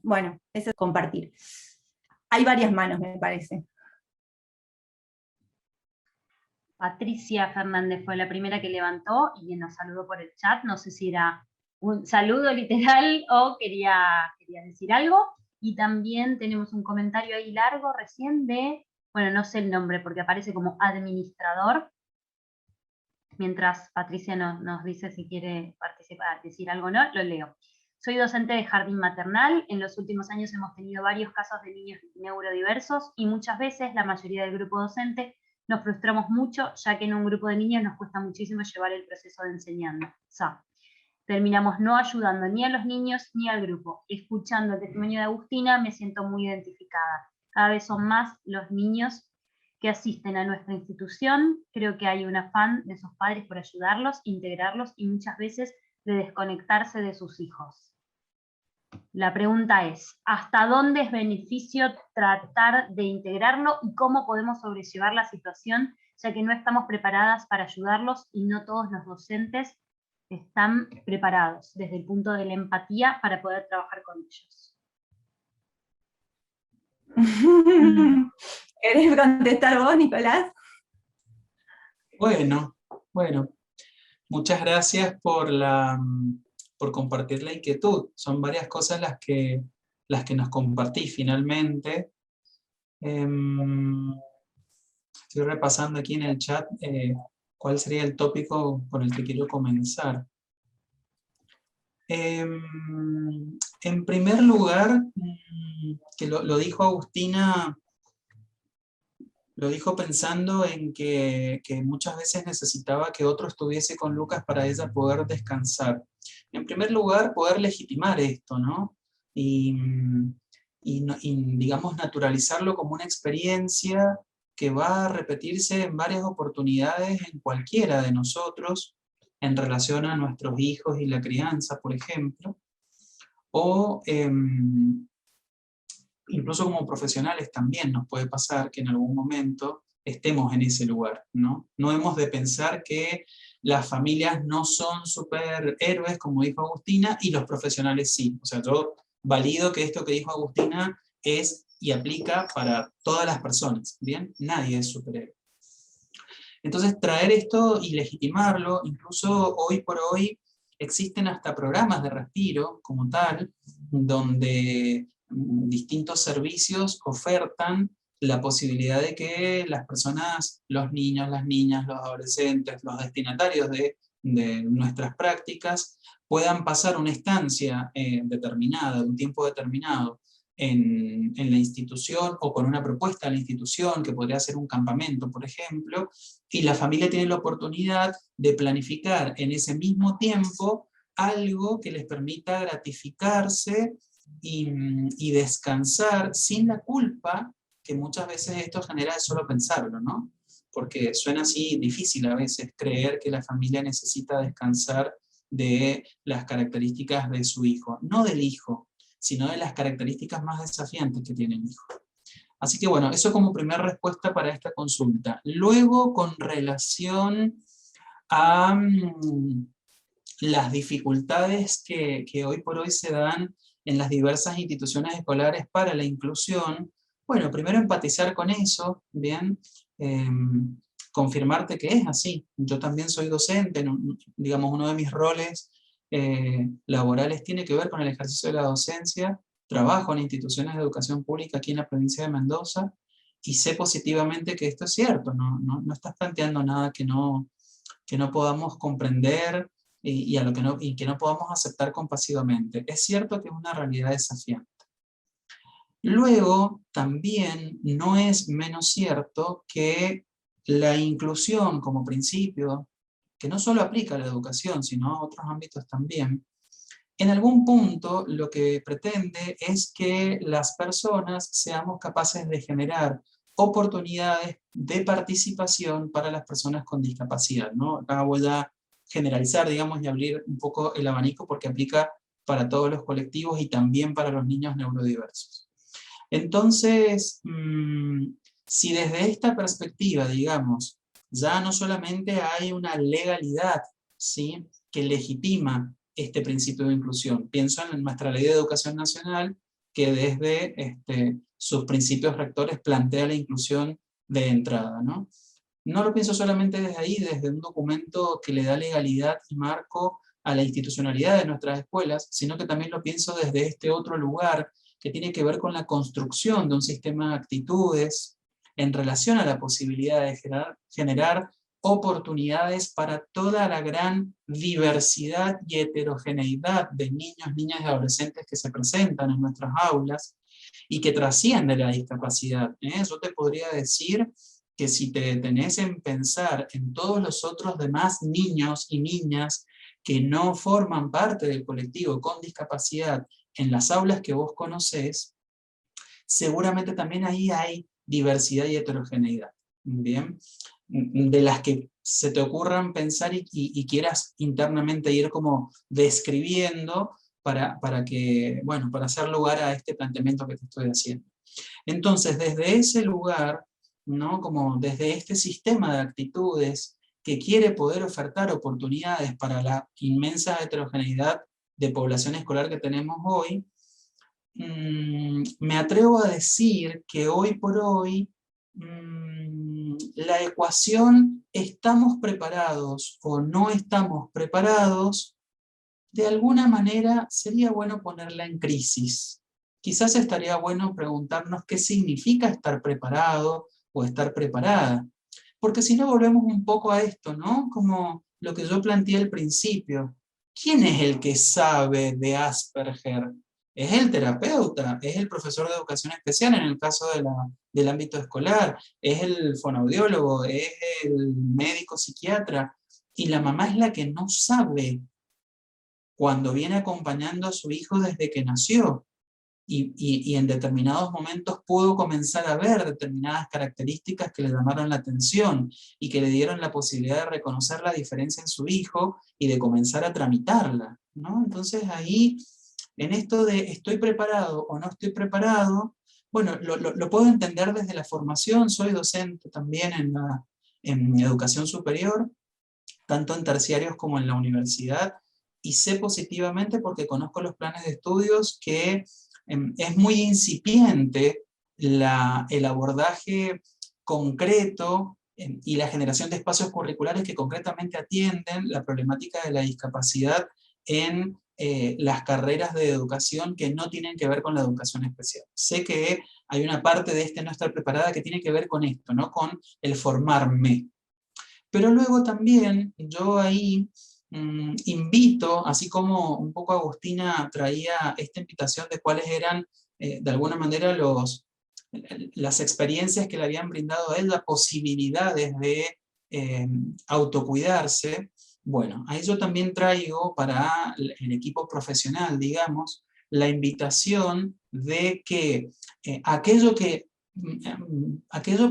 Bueno, eso es compartir. Hay varias manos, me parece. Patricia Fernández fue la primera que levantó y nos saludó por el chat. No sé si era un saludo literal o quería decir algo. Y también tenemos un comentario ahí largo recién de, bueno, no sé el nombre porque aparece como administrador. Mientras Patricia nos dice si quiere participar, decir algo o no, lo leo. Soy docente de jardín maternal. En los últimos años hemos tenido varios casos de niños neurodiversos y muchas veces la mayoría del grupo docente nos frustramos mucho, ya que en un grupo de niños nos cuesta muchísimo llevar el proceso de enseñanza. Terminamos no ayudando ni a los niños ni al grupo. Escuchando el testimonio de Agustina me siento muy identificada. Cada vez son más los niños que asisten a nuestra institución. Creo que hay un afán de sus padres por ayudarlos, integrarlos y muchas veces de desconectarse de sus hijos. La pregunta es, ¿hasta dónde es beneficio tratar de integrarlo y cómo podemos sobrellevar la situación, ya que no estamos preparadas para ayudarlos y no todos los docentes están preparados desde el punto de la empatía para poder trabajar con ellos? ¿Querés contestar vos, Nicolás? Bueno, muchas gracias por compartir la inquietud. Son varias cosas las que nos compartí finalmente. Estoy repasando aquí en el chat cuál sería el tópico con el que quiero comenzar. En primer lugar, que lo dijo Agustina, lo dijo pensando en que muchas veces necesitaba que otro estuviese con Lucas para ella poder descansar. En primer lugar, poder legitimar esto, ¿no? Y digamos, naturalizarlo como una experiencia que va a repetirse en varias oportunidades en cualquiera de nosotros, en relación a nuestros hijos y la crianza, por ejemplo, o incluso como profesionales también nos puede pasar que en algún momento estemos en ese lugar, ¿no? No hemos de pensar que las familias no son superhéroes, como dijo Agustina, y los profesionales sí. O sea, yo valido que esto que dijo Agustina es y aplica para todas las personas, ¿bien? Nadie es superhéroe. Entonces, traer esto y legitimarlo, incluso hoy por hoy existen hasta programas de respiro como tal, donde distintos servicios ofertan la posibilidad de que las personas, los niños, las niñas, los adolescentes, los destinatarios de nuestras prácticas, puedan pasar una estancia determinada, de un tiempo determinado, en la institución o con una propuesta a la institución, que podría ser un campamento, por ejemplo, y la familia tiene la oportunidad de planificar en ese mismo tiempo algo que les permita gratificarse y descansar sin la culpa que muchas veces esto genera de solo pensarlo, ¿no? Porque suena así difícil a veces creer que la familia necesita descansar de las características de su hijo, no del hijo, sino de las características más desafiantes que tiene el hijo. Así que bueno, eso como primera respuesta para esta consulta. Luego, con relación a las dificultades que hoy por hoy se dan en las diversas instituciones escolares para la inclusión, bueno, primero empatizar con eso, ¿bien? Confirmarte que es así. Yo también soy docente, digamos, uno de mis roles laborales tiene que ver con el ejercicio de la docencia. Trabajo en instituciones de educación pública aquí en la provincia de Mendoza y sé positivamente que esto es cierto, no estás planteando nada que no podamos comprender y que no podamos aceptar compasivamente. Es cierto que es una realidad desafiante. Luego, también no es menos cierto que la inclusión como principio, que no solo aplica a la educación, sino a otros ámbitos también, en algún punto lo que pretende es que las personas seamos capaces de generar oportunidades de participación para las personas con discapacidad, ¿no? Acá voy a generalizar, digamos, y abrir un poco el abanico porque aplica para todos los colectivos y también para los niños neurodiversos. Entonces, si desde esta perspectiva, digamos, ya no solamente hay una legalidad, ¿sí?, que legitima este principio de inclusión. Pienso en nuestra Ley de Educación Nacional, que desde sus principios rectores plantea la inclusión de entrada, ¿no? No lo pienso solamente desde ahí, desde un documento que le da legalidad y marco a la institucionalidad de nuestras escuelas, sino que también lo pienso desde este otro lugar que tiene que ver con la construcción de un sistema de actitudes en relación a la posibilidad de generar oportunidades para toda la gran diversidad y heterogeneidad de niños, niñas y adolescentes que se presentan en nuestras aulas y que trasciende la discapacidad. Yo te podría decir que si te detenés en pensar en todos los otros demás niños y niñas que no forman parte del colectivo con discapacidad en las aulas que vos conocés, seguramente también ahí hay diversidad y heterogeneidad, ¿bien? De las que se te ocurran pensar y quieras internamente ir como describiendo para hacer lugar a este planteamiento que te estoy haciendo. Entonces, desde ese lugar, ¿no? Como desde este sistema de actitudes que quiere poder ofertar oportunidades para la inmensa heterogeneidad de población escolar que tenemos hoy, me atrevo a decir que hoy por hoy la ecuación estamos preparados o no estamos preparados, de alguna manera sería bueno ponerla en crisis. Quizás estaría bueno preguntarnos qué significa estar preparado o estar preparada. Porque si no volvemos un poco a esto, ¿no? Como lo que yo planteé al principio. ¿Quién es el que sabe de Asperger? Es el terapeuta, es el profesor de educación especial en el caso del ámbito escolar, es el fonoaudiólogo, es el médico psiquiatra, y la mamá es la que no sabe cuando viene acompañando a su hijo desde que nació. Y en determinados momentos pudo comenzar a ver determinadas características que le llamaron la atención y que le dieron la posibilidad de reconocer la diferencia en su hijo y de comenzar a tramitarla, ¿no? Entonces ahí, en esto de estoy preparado o no estoy preparado, bueno, lo puedo entender desde la formación, soy docente también en educación superior, tanto en terciarios como en la universidad, y sé positivamente porque conozco los planes de estudios que es muy incipiente el abordaje concreto y la generación de espacios curriculares que concretamente atienden la problemática de la discapacidad en las carreras de educación que no tienen que ver con la educación especial. Sé que hay una parte de no estar preparada que tiene que ver con esto, ¿no? Con el formarme. Pero luego también yo ahí invito, así como un poco Agustina traía esta invitación de cuáles eran de alguna manera las experiencias que le habían brindado a él, las posibilidades de autocuidarse. Bueno, ahí yo también traigo para el equipo profesional, digamos, la invitación de que aquello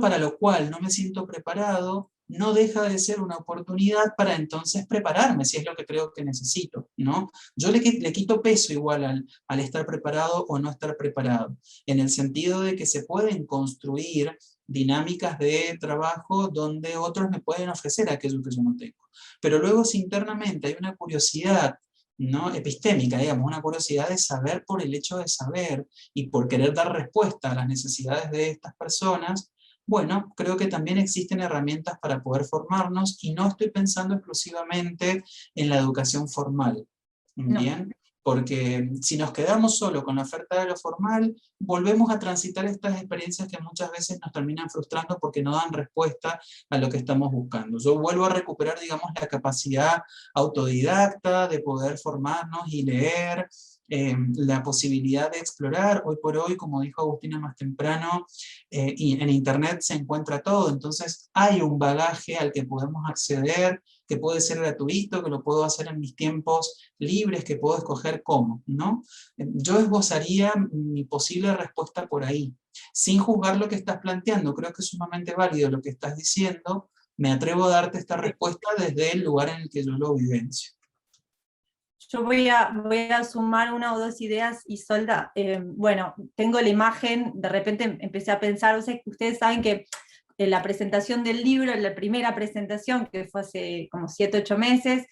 para lo cual no me siento preparado, no deja de ser una oportunidad para entonces prepararme, si es lo que creo que necesito, ¿no? Yo le quito peso igual al estar preparado o no estar preparado, en el sentido de que se pueden construir dinámicas de trabajo donde otros me pueden ofrecer aquello que yo no tengo. Pero luego si internamente hay una curiosidad, ¿no? Epistémica, digamos, una curiosidad de saber por el hecho de saber y por querer dar respuesta a las necesidades de estas personas, bueno, creo que también existen herramientas para poder formarnos y no estoy pensando exclusivamente en la educación formal, ¿bien? No. Porque si nos quedamos solo con la oferta de lo formal, volvemos a transitar estas experiencias que muchas veces nos terminan frustrando porque no dan respuesta a lo que estamos buscando. Yo vuelvo a recuperar, digamos, la capacidad autodidacta de poder formarnos y leer, la posibilidad de explorar. Hoy por hoy, como dijo Agustina más temprano, y en internet se encuentra todo, entonces hay un bagaje al que podemos acceder, que puede ser gratuito, que lo puedo hacer en mis tiempos libres, que puedo escoger cómo, ¿no? Yo esbozaría mi posible respuesta por ahí, sin juzgar lo que estás planteando. Creo que es sumamente válido lo que estás diciendo. Me atrevo a darte esta respuesta desde el lugar en el que yo lo vivencio. Yo voy a sumar una o dos ideas, Isolda. Bueno, tengo la imagen, de repente empecé a pensar, o sea, ustedes saben que en la presentación del libro, en la primera presentación, que fue hace como 7, 8 meses,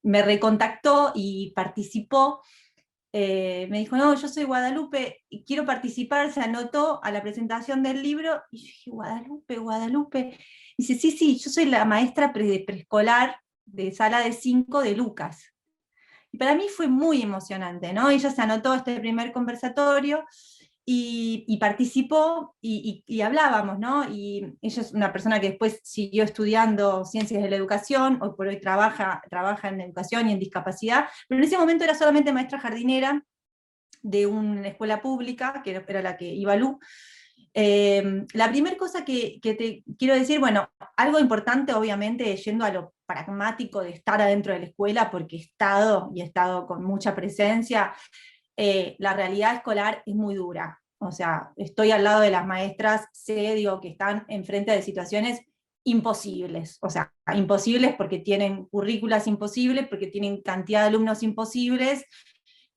me recontactó y participó. Me dijo, no, yo soy Guadalupe y quiero participar, se anotó a la presentación del libro, y yo dije, Guadalupe. Dice, sí, yo soy la maestra de preescolar de sala de 5 de Lucas. Y para mí fue muy emocionante, ¿no? Ella se anotó a este primer conversatorio y participó y hablábamos, ¿no? Y ella es una persona que después siguió estudiando ciencias de la educación, hoy por hoy trabaja en educación y en discapacidad, pero en ese momento era solamente maestra jardinera de una escuela pública, que era la que iba a Lu. La primera cosa que te quiero decir, bueno, algo importante obviamente yendo a lo pragmático de estar adentro de la escuela, porque he estado con mucha presencia, la realidad escolar es muy dura. O sea, estoy al lado de las maestras, digo, que están enfrente de situaciones imposibles, o sea, imposibles porque tienen currículas imposibles, porque tienen cantidad de alumnos imposibles,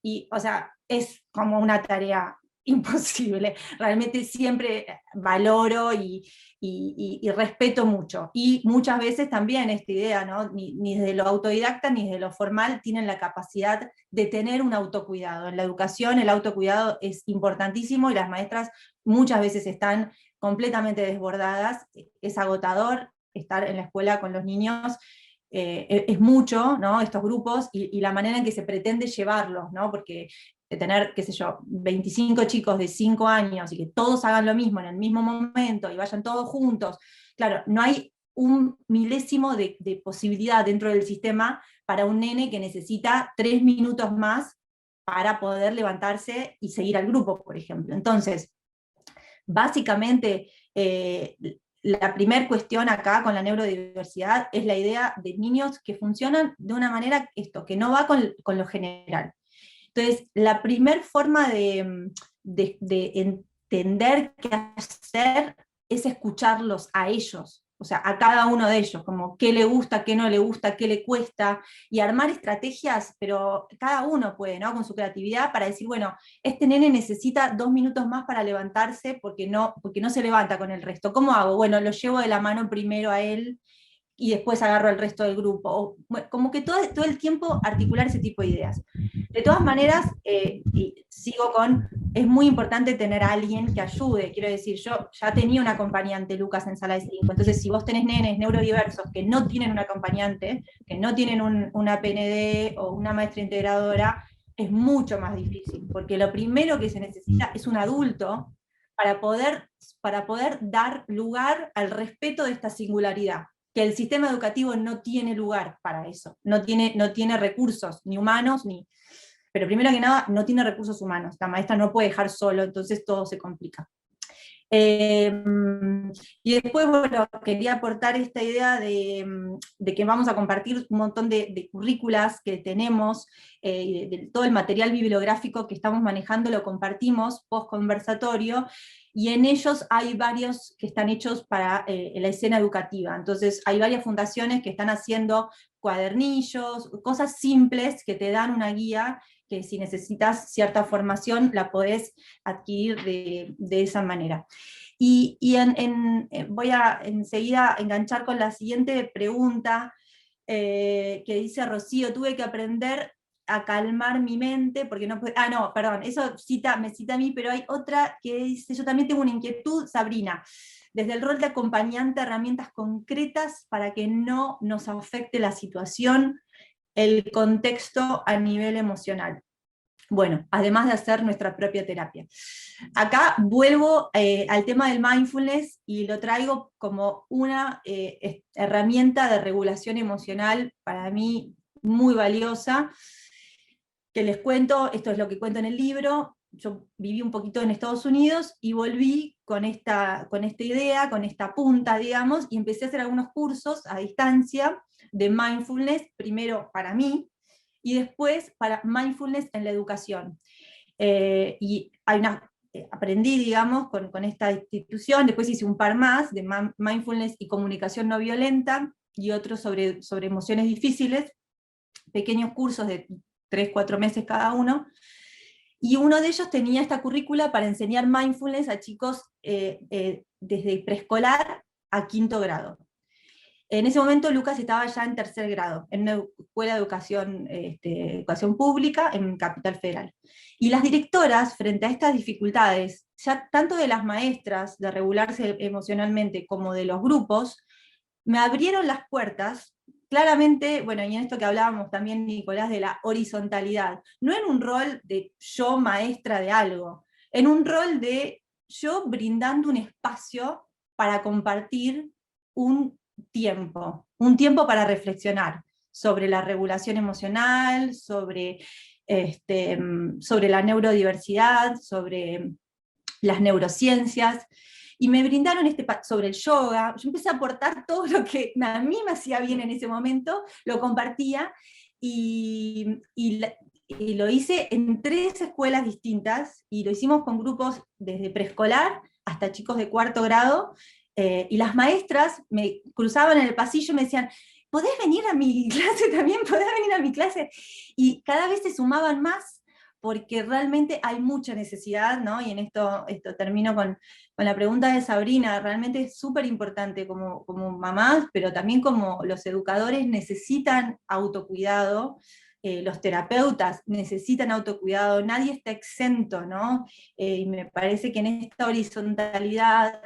y, o sea, es como una tarea imposible. Realmente siempre valoro y respeto mucho. Y muchas veces también esta idea, ¿no? Ni desde lo autodidacta ni desde lo formal tienen la capacidad de tener un autocuidado. En la educación el autocuidado es importantísimo y las maestras muchas veces están completamente desbordadas. Es agotador estar en la escuela con los niños. Es mucho, ¿no? Estos grupos y la manera en que se pretende llevarlos, ¿no? Porque de tener, qué sé yo, 25 chicos de 5 años y que todos hagan lo mismo en el mismo momento y vayan todos juntos, claro, no hay un milésimo de posibilidad dentro del sistema para un nene que necesita 3 minutos más para poder levantarse y seguir al grupo, por ejemplo. Entonces, básicamente, la primera cuestión acá con la neurodiversidad es la idea de niños que funcionan de una manera, que no va con lo general. Entonces, la primera forma de entender qué hacer es escucharlos a ellos, o sea, a cada uno de ellos, como qué le gusta, qué no le gusta, qué le cuesta, y armar estrategias, pero cada uno puede, ¿no? Con su creatividad para decir, bueno, este nene necesita 2 minutos más para levantarse porque no se levanta con el resto. ¿Cómo hago? Bueno, lo llevo de la mano primero a él, y después agarro al resto del grupo. O, bueno, como que todo el tiempo articular ese tipo de ideas. De todas maneras, y sigo con, es muy importante tener a alguien que ayude. Quiero decir, yo ya tenía un acompañante, Lucas, en sala de 5, entonces si vos tenés nenes neurodiversos que no tienen un acompañante, que no tienen una PND o una maestra integradora, es mucho más difícil, porque lo primero que se necesita es un adulto para poder dar lugar al respeto de esta singularidad, que el sistema educativo no tiene lugar para eso, no tiene recursos, ni humanos, pero primero que nada, no tiene recursos humanos, la maestra no puede dejar solo, entonces todo se complica. Y después, bueno, quería aportar esta idea de que vamos a compartir un montón de currículas que tenemos, de todo el material bibliográfico que estamos manejando, lo compartimos post conversatorio, y en ellos hay varios que están hechos para la escena educativa. Entonces hay varias fundaciones que están haciendo cuadernillos, cosas simples que te dan una guía, que si necesitas cierta formación la podés adquirir de esa manera. Y voy a enseguida enganchar con la siguiente pregunta, que dice Rocío: tuve que aprender a calmar mi mente, porque no puede... no, perdón, eso me cita a mí, pero hay otra que dice, yo también tengo una inquietud, Sabrina, desde el rol de acompañante, herramientas concretas para que no nos afecte la situación, el contexto a nivel emocional. Bueno, además de hacer nuestra propia terapia. Acá vuelvo al tema del mindfulness y lo traigo como una herramienta de regulación emocional para mí muy valiosa, que les cuento, esto es lo que cuento en el libro. Yo viví un poquito en Estados Unidos y volví con esta idea, con esta punta, digamos, y empecé a hacer algunos cursos a distancia de mindfulness, primero para mí, y después para mindfulness en la educación. Y aprendí, digamos, con esta institución, después hice un par más de mindfulness y comunicación no violenta, y otros sobre emociones difíciles, pequeños cursos de 3-4 meses cada uno, y uno de ellos tenía esta currícula para enseñar mindfulness a chicos desde preescolar a 5º grado. En ese momento Lucas estaba ya en 3er grado, en una escuela de educación pública en Capital Federal. Y las directoras, frente a estas dificultades, ya tanto de las maestras de regularse emocionalmente como de los grupos, me abrieron las puertas, claramente, bueno, y en esto que hablábamos también, Nicolás, de la horizontalidad, no en un rol de yo maestra de algo, en un rol de yo brindando un espacio para compartir un tiempo para reflexionar sobre la regulación emocional, sobre la neurodiversidad, sobre las neurociencias, y me brindaron sobre el yoga. Yo empecé a aportar todo lo que a mí me hacía bien en ese momento, lo compartía, y lo hice en 3 escuelas distintas, y lo hicimos con grupos desde preescolar hasta chicos de 4º grado, Y las maestras me cruzaban en el pasillo y me decían, ¿podés venir a mi clase también? ¿Podés venir a mi clase? Y cada vez se sumaban más, porque realmente hay mucha necesidad, ¿no? Y en esto termino con la pregunta de Sabrina, realmente es súper importante como mamás, pero también como los educadores necesitan autocuidado, los terapeutas necesitan autocuidado, nadie está exento, ¿no? Y me parece que en esta horizontalidad,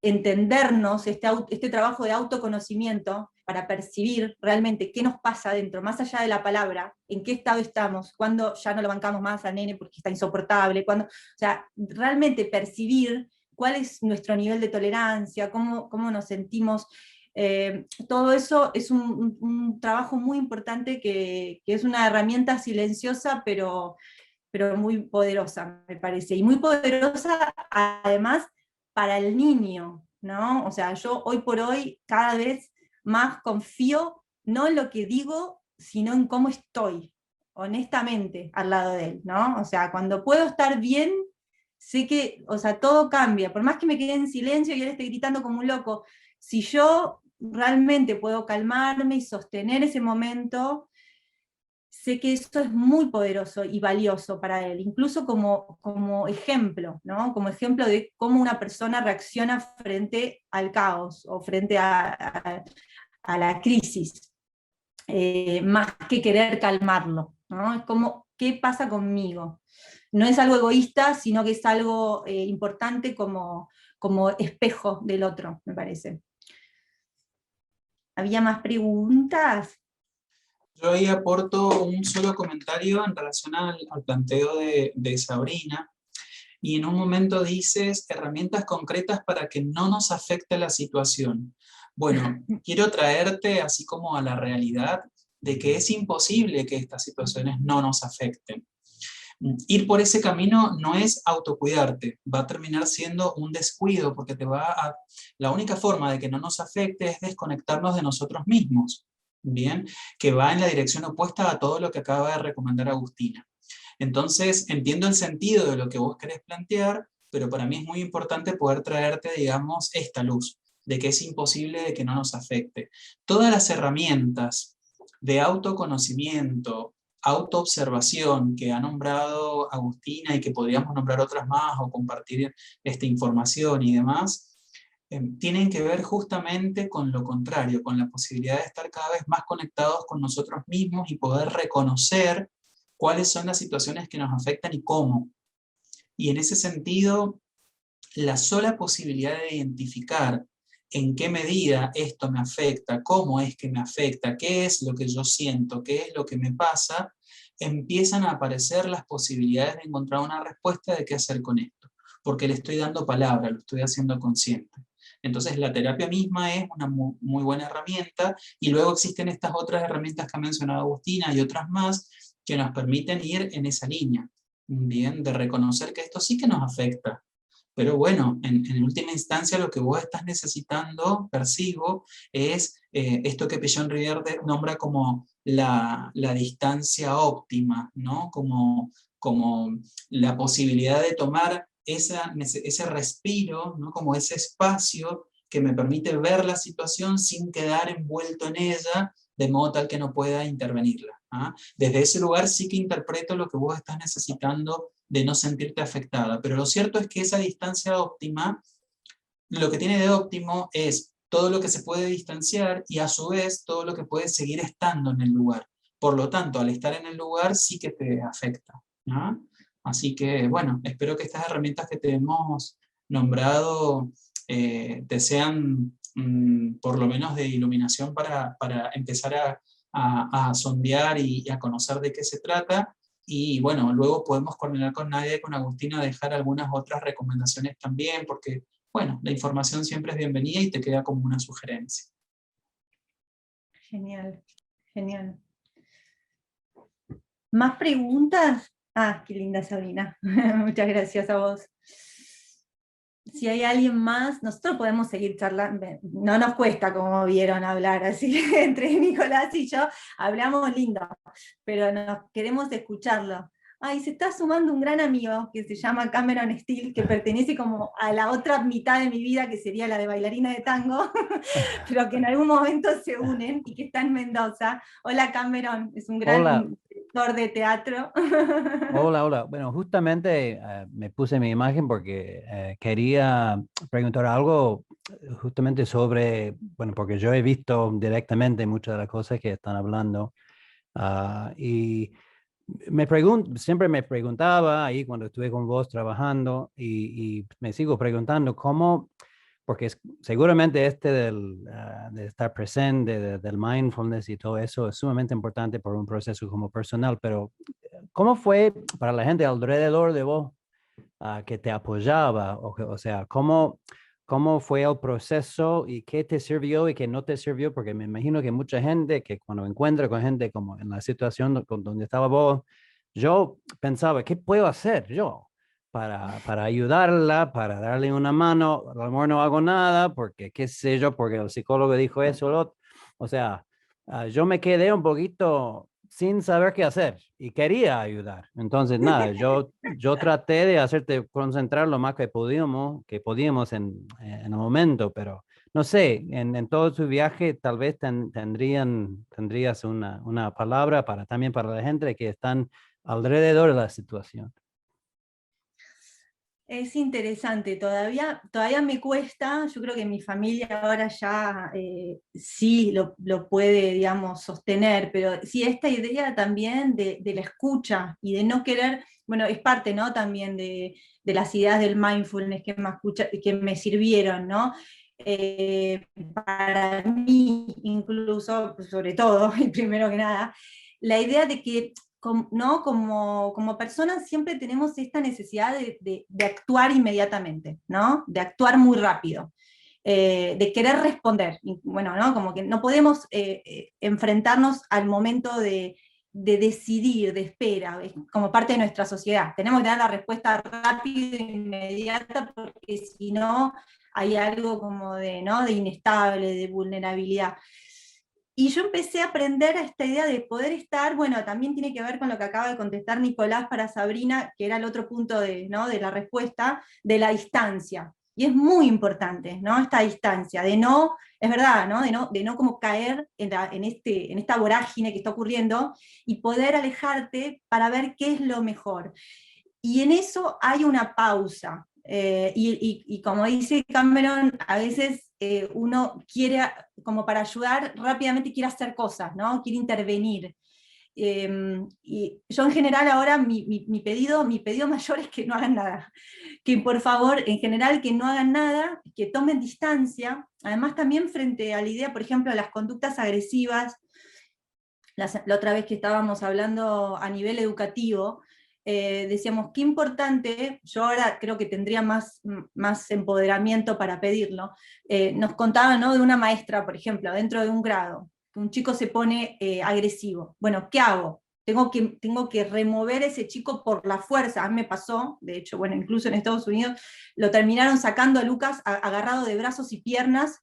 entendernos, este trabajo de autoconocimiento para percibir realmente qué nos pasa adentro, más allá de la palabra, en qué estado estamos, cuando ya no lo bancamos más al nene porque está insoportable, o sea, realmente percibir cuál es nuestro nivel de tolerancia, cómo nos sentimos. Todo eso es un trabajo muy importante que es una herramienta silenciosa, pero muy poderosa, me parece, y muy poderosa además para el niño, ¿no? O sea, yo hoy por hoy cada vez más confío, no en lo que digo, sino en cómo estoy, honestamente, al lado de él, ¿no? O sea, cuando puedo estar bien, sé que, o sea, todo cambia, por más que me quede en silencio y él esté gritando como un loco, si yo realmente puedo calmarme y sostener ese momento, sé que eso es muy poderoso y valioso para él, incluso como ejemplo, ¿no? Como ejemplo de cómo una persona reacciona frente al caos o frente a la crisis, más que querer calmarlo, ¿no? Es como, ¿qué pasa conmigo? No es algo egoísta, sino que es algo importante como espejo del otro, me parece. ¿Había más preguntas? Yo ahí aporto un solo comentario en relación al planteo de Sabrina, y en un momento dices herramientas concretas para que no nos afecte la situación. Bueno, quiero traerte así como a la realidad de que es imposible que estas situaciones no nos afecten. Ir por ese camino no es autocuidarte, va a terminar siendo un descuido, porque la única forma de que no nos afecte es desconectarnos de nosotros mismos, ¿bien? Que va en la dirección opuesta a todo lo que acaba de recomendar Agustina. Entonces, entiendo el sentido de lo que vos querés plantear, pero para mí es muy importante poder traerte, digamos, esta luz, de que es imposible de que no nos afecte. Todas las herramientas de autoconocimiento, autoobservación que ha nombrado Agustina y que podríamos nombrar otras más o compartir esta información y demás, tienen que ver justamente con lo contrario, con la posibilidad de estar cada vez más conectados con nosotros mismos y poder reconocer cuáles son las situaciones que nos afectan y cómo. Y en ese sentido, la sola posibilidad de identificar en qué medida esto me afecta, cómo es que me afecta, qué es lo que yo siento, qué es lo que me pasa, empiezan a aparecer las posibilidades de encontrar una respuesta de qué hacer con esto, porque le estoy dando palabra, lo estoy haciendo consciente. Entonces la terapia misma es una muy buena herramienta, y luego existen estas otras herramientas que ha mencionado Agustina y otras más que nos permiten ir en esa línea, bien, de reconocer que esto sí que nos afecta. Pero bueno, en última instancia lo que vos estás necesitando, percibo, es esto que Pichon-Rivière nombra como la distancia óptima, ¿no? Como la posibilidad de tomar ese respiro, ¿no? Como ese espacio que me permite ver la situación sin quedar envuelto en ella, de modo tal que no pueda intervenirla. ¿Ah? Desde ese lugar sí que interpreto lo que vos estás necesitando de no sentirte afectada, pero lo cierto es que esa distancia óptima, lo que tiene de óptimo es todo lo que se puede distanciar y a su vez todo lo que puede seguir estando en el lugar. Por lo tanto, al estar en el lugar sí que te afecta, ¿no? Así que, bueno, espero que estas herramientas que te hemos nombrado te sean por lo menos de iluminación para empezar a sondear y a conocer de qué se trata. Y bueno, luego podemos coordinar con Nadia y con Agustina a dejar algunas otras recomendaciones también, porque bueno, la información siempre es bienvenida y te queda como una sugerencia. Genial, genial. ¿Más preguntas? Ah, qué linda Sabrina. Muchas gracias a vos. Si hay alguien más, nosotros podemos seguir charlando. No nos cuesta, como vieron, hablar, así que entre Nicolás y yo hablamos lindo, pero nos queremos escucharlo. Ay, se está sumando un gran amigo que se llama Cameron Steele, que pertenece como a la otra mitad de mi vida, que sería la de bailarina de tango, pero que en algún momento se unen y que está en Mendoza. Hola Cameron, es un Hola, gran director de teatro. hola, hola. Bueno, justamente me puse mi imagen porque quería preguntar algo justamente sobre, bueno, porque yo he visto directamente muchas de las cosas que están hablando. Y siempre me preguntaba ahí cuando estuve con vos trabajando y me sigo preguntando cómo, porque seguramente de estar presente, del mindfulness y todo eso es sumamente importante por un proceso como personal, pero ¿cómo fue para la gente alrededor de vos que te apoyaba? O sea, ¿cómo fue el proceso y qué te sirvió y qué no te sirvió? Porque me imagino que mucha gente que cuando encuentra con gente como en la situación donde estaba vos, yo pensaba, ¿qué puedo hacer yo para ayudarla, para darle una mano? A lo mejor no hago nada porque, qué sé yo, porque el psicólogo dijo eso o lo otro. O sea, yo me quedé un poquito sin saber qué hacer y quería ayudar. Entonces, nada, yo traté de hacerte concentrar lo más que podíamos en el momento, pero no sé, en todo tu viaje tal vez tendrías una palabra también para la gente que están alrededor de la situación. Es interesante, todavía me cuesta, yo creo que mi familia ahora ya sí lo puede, digamos, sostener, pero sí esta idea también de la escucha y de no querer, bueno, es parte, ¿no? También de las ideas del mindfulness que me sirvieron, ¿no? Para mí, incluso, sobre todo, y primero que nada, la idea de que ¿no? Como personas siempre tenemos esta necesidad de actuar inmediatamente, ¿no? De actuar muy rápido, de querer responder. Y, bueno, ¿no? Como que no podemos enfrentarnos al momento de decidir, de espera, como parte de nuestra sociedad. Tenemos que dar la respuesta rápida e inmediata porque si no hay algo como ¿no? de inestable, de vulnerabilidad. Y yo empecé a aprender a esta idea de poder estar, bueno, también tiene que ver con lo que acaba de contestar Nicolás para Sabrina, que era el otro punto ¿no? de la respuesta, de la distancia. Y es muy importante, ¿no? Esta distancia, de no, es verdad, ¿no? De no como caer en esta vorágine que está ocurriendo y poder alejarte para ver qué es lo mejor. Y en eso hay una pausa. Y como dice Cameron, a veces uno quiere, como para ayudar, rápidamente quiere hacer cosas, ¿no? Quiere intervenir. Y yo en general ahora mi pedido mayor es que no hagan nada. Que por favor, en general, que no hagan nada, que tomen distancia. Además también frente a la idea, por ejemplo, de las conductas agresivas, la otra vez que estábamos hablando a nivel educativo, decíamos, qué importante, yo ahora creo que tendría más empoderamiento para pedirlo, nos contaba, ¿no? De una maestra, por ejemplo, dentro de un grado, que un chico se pone agresivo. Bueno, ¿qué hago? Tengo que remover a ese chico por la fuerza. A mí me pasó, de hecho, bueno, incluso en Estados Unidos, lo terminaron sacando a Lucas agarrado de brazos y piernas,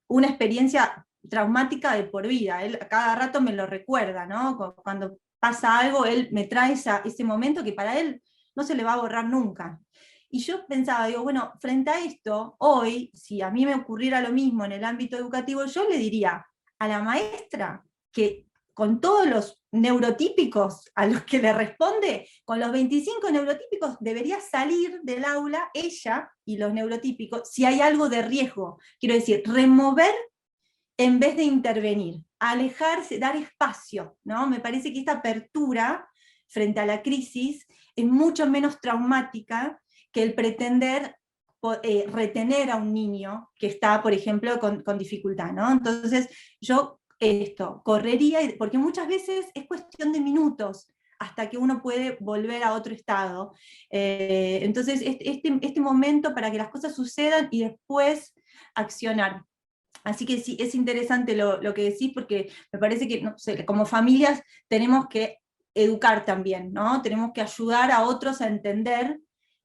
una experiencia traumática de por vida. Él a cada rato me lo recuerda, ¿no? Cuando pasa algo, él me trae ese momento que para él no se le va a borrar nunca. Y yo pensaba, digo, bueno, frente a esto, hoy, si a mí me ocurriera lo mismo en el ámbito educativo, yo le diría a la maestra que con todos los neurotípicos a los que le responde, con los 25 neurotípicos debería salir del aula ella y los neurotípicos si hay algo de riesgo. Quiero decir, remover en vez de intervenir, alejarse, dar espacio, ¿no? Me parece que esta apertura frente a la crisis es mucho menos traumática que el pretender retener a un niño que está, por ejemplo, con dificultad, ¿no? Entonces, yo correría, porque muchas veces es cuestión de minutos hasta que uno puede volver a otro estado. Entonces, este momento para que las cosas sucedan y después accionar. Así que sí, es interesante lo que decís, porque me parece que, no sé, como familias tenemos que educar también, ¿no? Tenemos que ayudar a otros a entender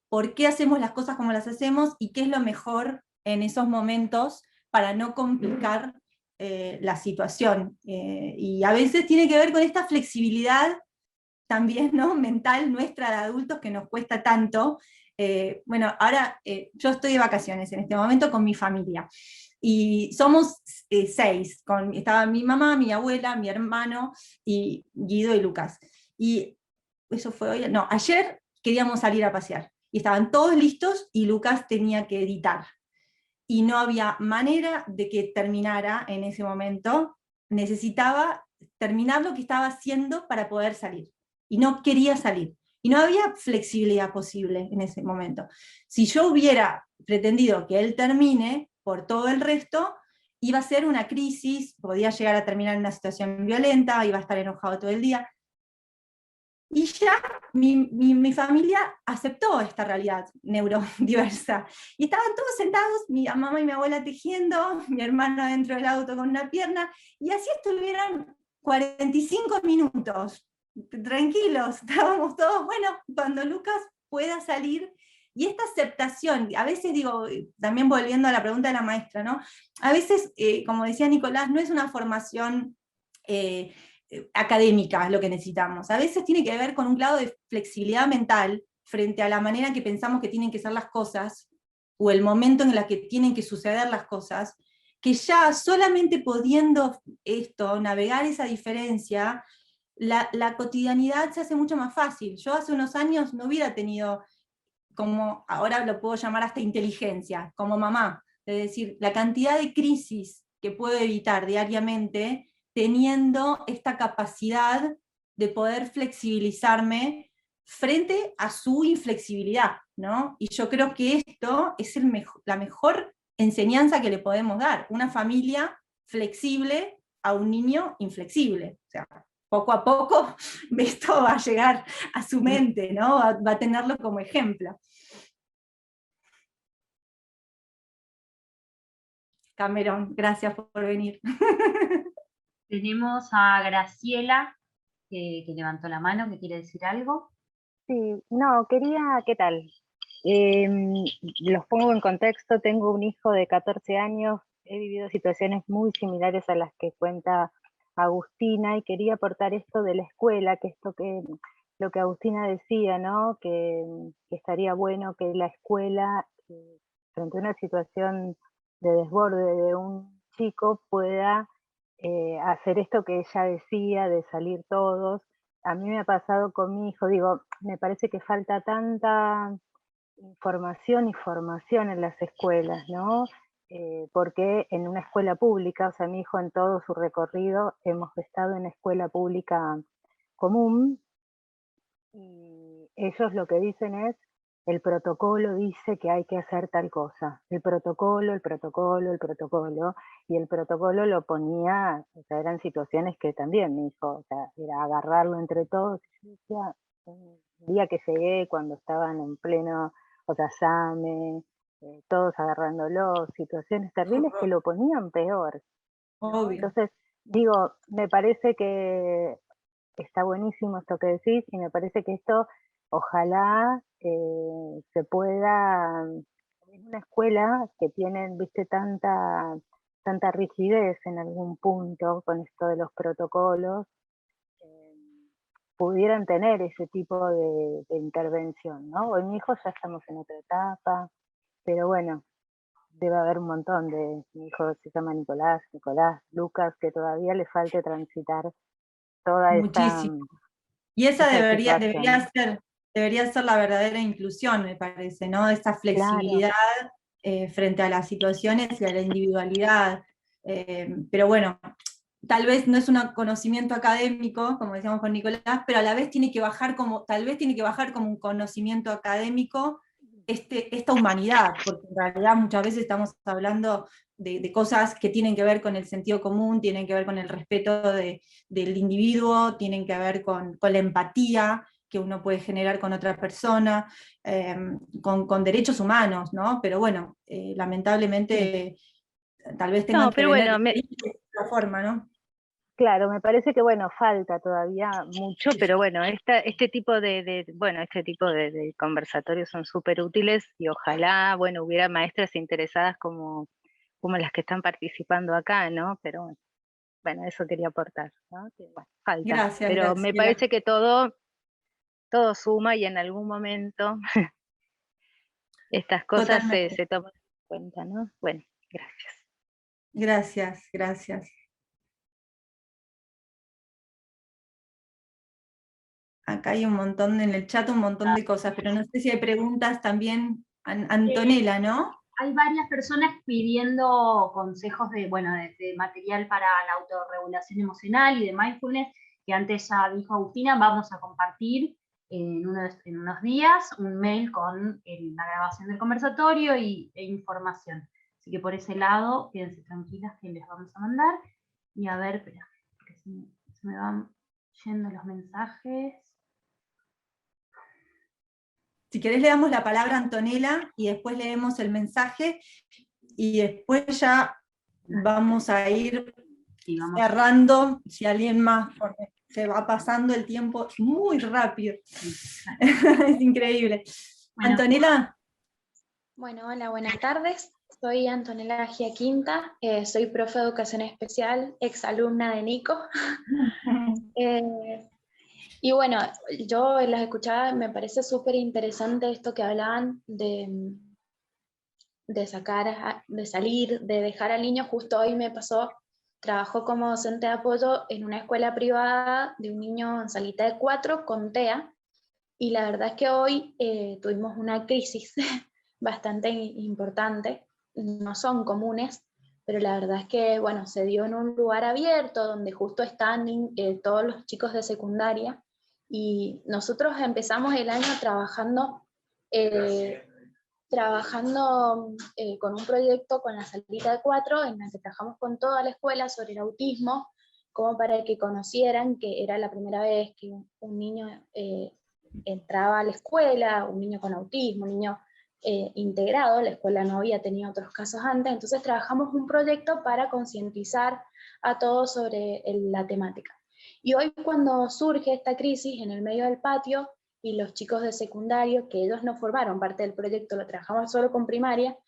por qué hacemos las cosas como las hacemos y qué es lo mejor en esos momentos para no complicar la situación. Y a veces tiene que ver con esta flexibilidad también, ¿no? Mental nuestra de adultos que nos cuesta tanto. Bueno, ahora yo estoy de vacaciones en este momento con mi familia, y somos 6, estaba mi mamá, mi abuela, mi hermano, y Guido y Lucas. Y eso fue hoy, no, ayer queríamos salir a pasear, y estaban todos listos, y Lucas tenía que editar. Y no había manera de que terminara en ese momento, necesitaba terminar lo que estaba haciendo para poder salir, y no quería salir, y no había flexibilidad posible en ese momento. Si yo hubiera pretendido que él termine por todo el resto, iba a ser una crisis, podía llegar a terminar en una situación violenta, iba a estar enojado todo el día. Y ya mi familia aceptó esta realidad neurodiversa. Y estaban todos sentados, mi mamá y mi abuela tejiendo, mi hermano dentro del auto con una pierna, y así estuvieron 45 minutos, tranquilos, estábamos todos, bueno, cuando Lucas pueda salir. Y esta aceptación, a veces digo, también volviendo a la pregunta de la maestra, ¿no? A veces, como decía Nicolás, no es una formación académica lo que necesitamos. A veces tiene que ver con un grado de flexibilidad mental frente a la manera en que pensamos que tienen que ser las cosas, o el momento en el que tienen que suceder las cosas, que ya solamente pudiendo esto, navegar esa diferencia, la cotidianidad se hace mucho más fácil. Yo hace unos años no hubiera tenido, como ahora lo puedo llamar hasta inteligencia, como mamá, es decir, la cantidad de crisis que puedo evitar diariamente teniendo esta capacidad de poder flexibilizarme frente a su inflexibilidad, ¿no? Y yo creo que esto es la mejor enseñanza que le podemos dar, una familia flexible a un niño inflexible. O sea, poco a poco esto va a llegar a su mente, ¿no? Va a tenerlo como ejemplo. Cameron, gracias por venir. Tenemos a Graciela, que levantó la mano, que quiere decir algo. Sí, no, ¿qué tal? Los pongo en contexto, tengo un hijo de 14 años, he vivido situaciones muy similares a las que cuenta Agustina, y quería aportar esto de la escuela, lo que Agustina decía, ¿no? Que estaría bueno que la escuela, frente a una situación de desborde de un chico, pueda hacer esto que ella decía, de salir todos. A mí me ha pasado con mi hijo, digo, me parece que falta tanta información y formación en las escuelas, ¿no? Porque en una escuela pública, o sea, mi hijo en todo su recorrido hemos estado en escuela pública común, y ellos lo que dicen es, el protocolo dice que hay que hacer tal cosa, el protocolo, el protocolo, el protocolo, y el protocolo lo ponía, o sea, eran situaciones que también mi hijo, o sea, era agarrarlo entre todos. Y yo decía, un día que llegué, cuando estaban en pleno, o sea, SAME, todos agarrándolo, situaciones terribles que lo ponían peor, ¿no? Obvio. Entonces, digo, me parece que está buenísimo esto que decís, y me parece que esto ojalá se pueda, en una escuela que tienen, viste, tanta rigidez en algún punto con esto de los protocolos, pudieran tener ese tipo de intervención, ¿no? Hoy mi hijo ya estamos en otra etapa, pero bueno, debe haber un montón mi hijo se llama Nicolás, Lucas, que todavía le falte transitar toda Muchísimo. Y esa debería ser la verdadera inclusión, me parece, ¿no? Esta flexibilidad frente a las situaciones y a la individualidad. Pero bueno, tal vez no es un conocimiento académico, como decíamos con Nicolás, pero a la vez tal vez tiene que bajar como un conocimiento académico esta humanidad, porque en realidad muchas veces estamos hablando de cosas que tienen que ver con el sentido común, tienen que ver con el respeto del individuo, tienen que ver con la empatía que uno puede generar con otra persona, con derechos humanos, ¿no? Pero bueno, lamentablemente tal vez tengan que venir de otra forma, ¿no? Claro, me parece que bueno, falta todavía mucho, pero bueno, este tipo de conversatorios son súper útiles, y ojalá, bueno, hubiera maestras interesadas como las que están participando acá, ¿no? Pero bueno, eso quería aportar, ¿no? Que, bueno, falta. Gracias, pero me Graciela. parece que todo todo suma y en algún momento estas cosas se toman en cuenta, ¿no? Bueno, gracias. Gracias, gracias. Acá hay un montón, en el chat un montón de cosas, pero no sé si hay preguntas también. Antonella, ¿no? Hay varias personas pidiendo consejos de material para la autorregulación emocional y de mindfulness, que antes ya dijo Agustina. Vamos a compartir en unos días un mail con la grabación del conversatorio e información. Así que por ese lado, quédense tranquilas que les vamos a mandar. Y a ver, espera, porque se me van yendo los mensajes. Si querés le damos la palabra a Antonella y después leemos el mensaje y después ya vamos a ir cerrando, si alguien más, porque se va pasando el tiempo muy rápido. Es increíble. Bueno. Antonella. Bueno, hola, buenas tardes. Soy Antonella Giaquinta, soy profe de educación especial, exalumna de Nico. Y bueno, yo las escuchaba, me parece súper interesante esto que hablaban de salir, de dejar al niño. Justo hoy me pasó, trabajo como docente de apoyo en una escuela privada de un niño en salita de 4 con TEA, y la verdad es que hoy tuvimos una crisis bastante importante, no son comunes, pero la verdad es que, bueno, se dio en un lugar abierto donde justo están todos los chicos de secundaria, y nosotros empezamos el año trabajando con un proyecto con la salita de 4, en el que trabajamos con toda la escuela sobre el autismo, como para que conocieran que era la primera vez que un niño entraba a la escuela, un niño con autismo, un niño integrado. La escuela no había tenido otros casos antes, entonces trabajamos un proyecto para concientizar a todos sobre la temática. Y hoy, cuando surge esta crisis en el medio del patio, y los chicos de secundario, que ellos no formaron parte del proyecto, lo trabajamos solo con primaria,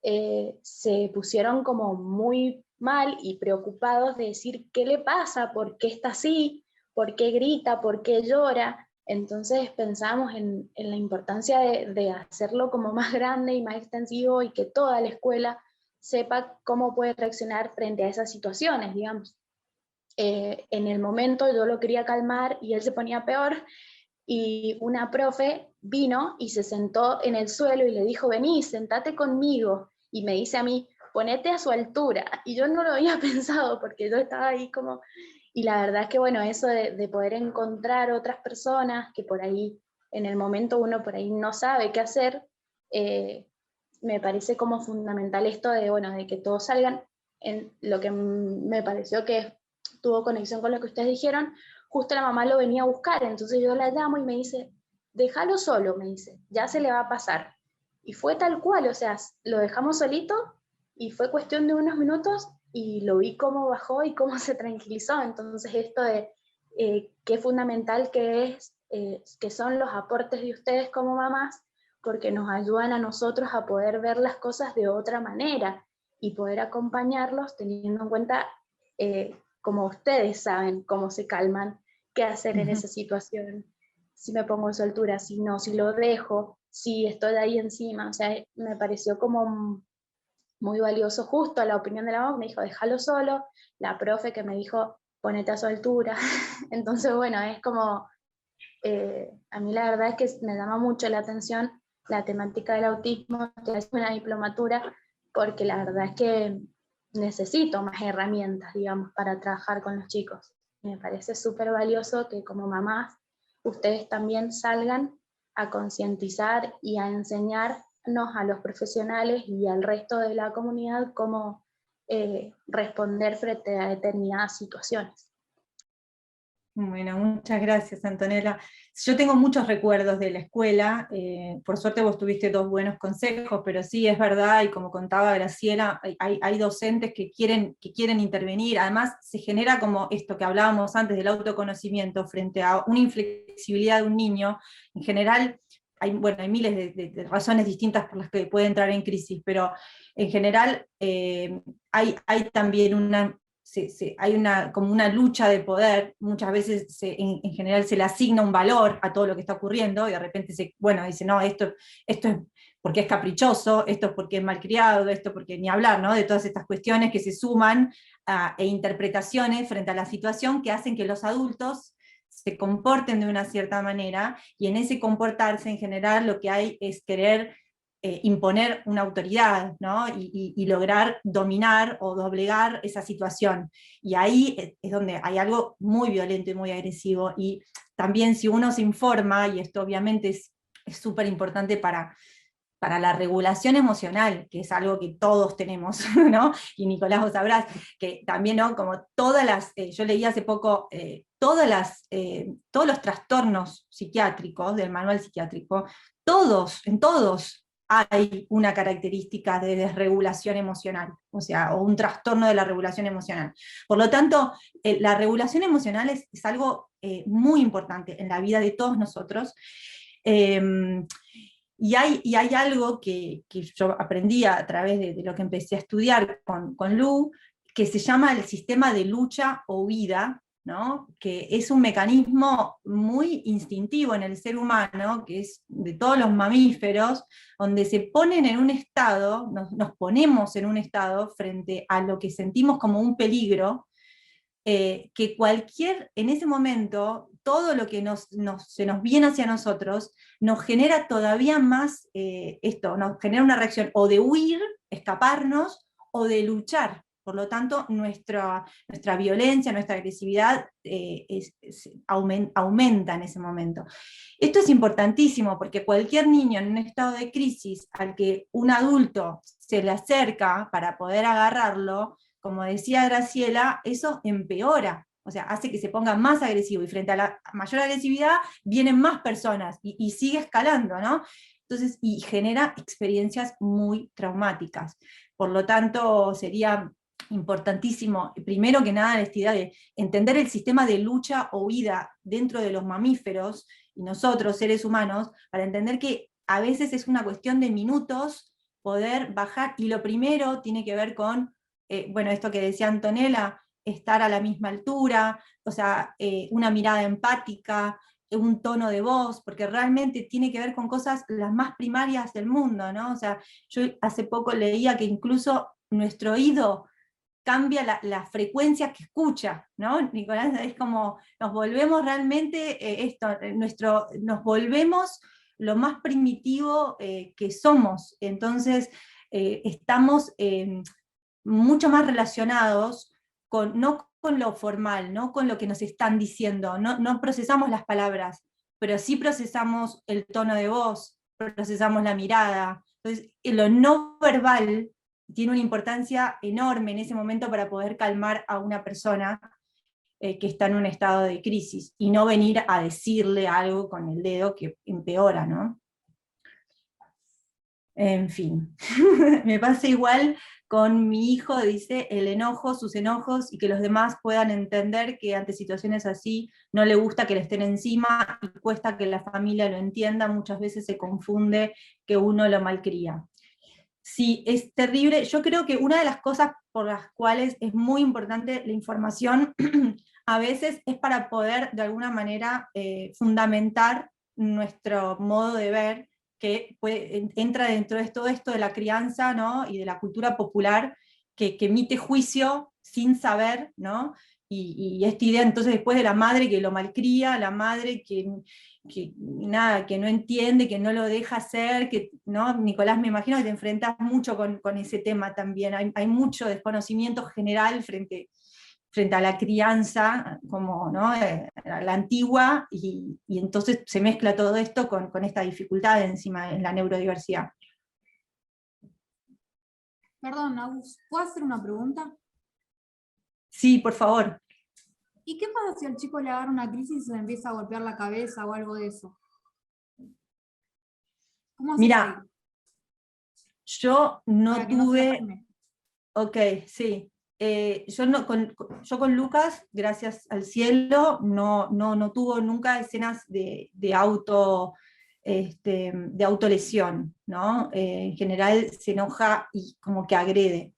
se pusieron como muy mal y preocupados de decir, ¿qué le pasa? ¿Por qué está así? ¿Por qué grita? ¿Por qué llora? Entonces pensamos en la importancia de hacerlo como más grande y más extensivo, y que toda la escuela sepa cómo puede reaccionar frente a esas situaciones, digamos. En el momento yo lo quería calmar y él se ponía peor, y una profe vino y se sentó en el suelo y le dijo, vení, sentate conmigo, y me dice a mí, ponete a su altura, y yo no lo había pensado porque yo estaba ahí como... Y la verdad es que, bueno, eso de poder encontrar otras personas que por ahí, en el momento uno por ahí no sabe qué hacer, me parece como fundamental esto de, bueno, de que todos salgan. En lo que me pareció que tuvo conexión con lo que ustedes dijeron, justo la mamá lo venía a buscar, entonces yo la llamo y me dice, déjalo solo, me dice, ya se le va a pasar. Y fue tal cual, o sea, lo dejamos solito y fue cuestión de unos minutos, y lo vi cómo bajó y cómo se tranquilizó. Entonces esto de qué fundamental que son los aportes de ustedes como mamás, porque nos ayudan a nosotros a poder ver las cosas de otra manera y poder acompañarlos teniendo en cuenta como ustedes saben cómo se calman, qué hacer en esa situación, si me pongo a su altura, si no, si lo dejo, si estoy ahí encima. O sea, me pareció como muy valioso justo la opinión de la mamá, me dijo, déjalo solo, la profe que me dijo, ponete a su altura. Entonces, bueno, es como, a mí la verdad es que me llama mucho la atención la temática del autismo, que es una diplomatura, porque la verdad es que necesito más herramientas, digamos, para trabajar con los chicos. Me parece súper valioso que como mamás ustedes también salgan a concientizar y a enseñarnos a los profesionales y al resto de la comunidad cómo responder frente a determinadas situaciones. Bueno, muchas gracias, Antonella. Yo tengo muchos recuerdos de la escuela, por suerte vos tuviste 2 buenos consejos, pero sí, es verdad, y como contaba Graciela, hay docentes que quieren intervenir. Además se genera como esto que hablábamos antes del autoconocimiento frente a una inflexibilidad de un niño. En general, hay miles de razones distintas por las que puede entrar en crisis, pero en general hay también hay como una lucha de poder, muchas veces en general se le asigna un valor a todo lo que está ocurriendo, y de repente dice, no, esto es porque es caprichoso, esto es porque es malcriado, esto porque ni hablar, ¿no? De todas estas cuestiones que se suman e interpretaciones frente a la situación que hacen que los adultos se comporten de una cierta manera, y en ese comportarse en general lo que hay es querer imponer una autoridad, ¿no? Y lograr dominar o doblegar esa situación. Y ahí es donde hay algo muy violento y muy agresivo, y también si uno se informa, y esto obviamente es súper importante para la regulación emocional, que es algo que todos tenemos, ¿no? Y Nicolás, vos sabrás, que también, ¿no? Como todas las, yo leí hace poco, todos los trastornos psiquiátricos, del manual psiquiátrico, en todos hay una característica de desregulación emocional, o sea, o un trastorno de la regulación emocional. Por lo tanto, la regulación emocional es algo muy importante en la vida de todos nosotros. Y hay algo que yo aprendí a través de lo que empecé a estudiar con Lu, que se llama el sistema de lucha o huida, ¿no? Que es un mecanismo muy instintivo en el ser humano, que es de todos los mamíferos, donde se ponen en un estado, nos ponemos en un estado frente a lo que sentimos como un peligro, que en ese momento, todo lo que se nos viene hacia nosotros, nos genera todavía más nos genera una reacción o de huir, escaparnos, o de luchar. Por lo tanto, nuestra violencia, nuestra agresividad aumenta en ese momento. Esto es importantísimo, porque cualquier niño en un estado de crisis al que un adulto se le acerca para poder agarrarlo, como decía Graciela, eso empeora, o sea, hace que se ponga más agresivo, y frente a la mayor agresividad vienen más personas, y sigue escalando, ¿no? Entonces, y genera experiencias muy traumáticas. Por lo tanto, sería importantísimo, primero que nada, esta idea de entender el sistema de lucha o huida dentro de los mamíferos, y nosotros, seres humanos, para entender que a veces es una cuestión de minutos poder bajar, y lo primero tiene que ver con esto que decía Antonella, estar a la misma altura, o sea, una mirada empática, un tono de voz, porque realmente tiene que ver con cosas las más primarias del mundo, ¿no? O sea, yo hace poco leía que incluso nuestro oído cambia la frecuencia que escucha, ¿no? Nicolás, es como nos volvemos realmente nos volvemos lo más primitivo que somos. Entonces, estamos mucho más relacionados no con lo formal, no con lo que nos están diciendo, no procesamos las palabras, pero sí procesamos el tono de voz, procesamos la mirada. Entonces, lo no verbal tiene una importancia enorme en ese momento para poder calmar a una persona que está en un estado de crisis, y no venir a decirle algo con el dedo que empeora, ¿no? En fin, me pasa igual con mi hijo, dice, el enojo, sus enojos, y que los demás puedan entender que ante situaciones así no le gusta que le estén encima, y cuesta que la familia lo entienda, muchas veces se confunde que uno lo malcría. Sí, es terrible. Yo creo que una de las cosas por las cuales es muy importante la información, a veces es para poder de alguna manera fundamentar nuestro modo de ver, que entra dentro de todo esto de la crianza, ¿no? Y de la cultura popular, que emite juicio sin saber, ¿no? Y esta idea entonces después de la madre que lo malcría, la madre que no entiende, que no lo deja hacer, ¿no? Nicolás, me imagino que te enfrentas mucho con ese tema también. Hay mucho desconocimiento general frente a la crianza, como, ¿no? La antigua, y entonces se mezcla todo esto con esta dificultad encima en la neurodiversidad. Perdón, Agus, ¿puedo hacer una pregunta? Sí, por favor. ¿Y qué pasa si al chico le agarra una crisis y se le empieza a golpear la cabeza o algo de eso? ¿Cómo hace? Mira, yo no tuve... No, ok, sí. Yo con Lucas, gracias al cielo, no tuvo nunca escenas de autolesión, ¿no? En general se enoja y como que agrede.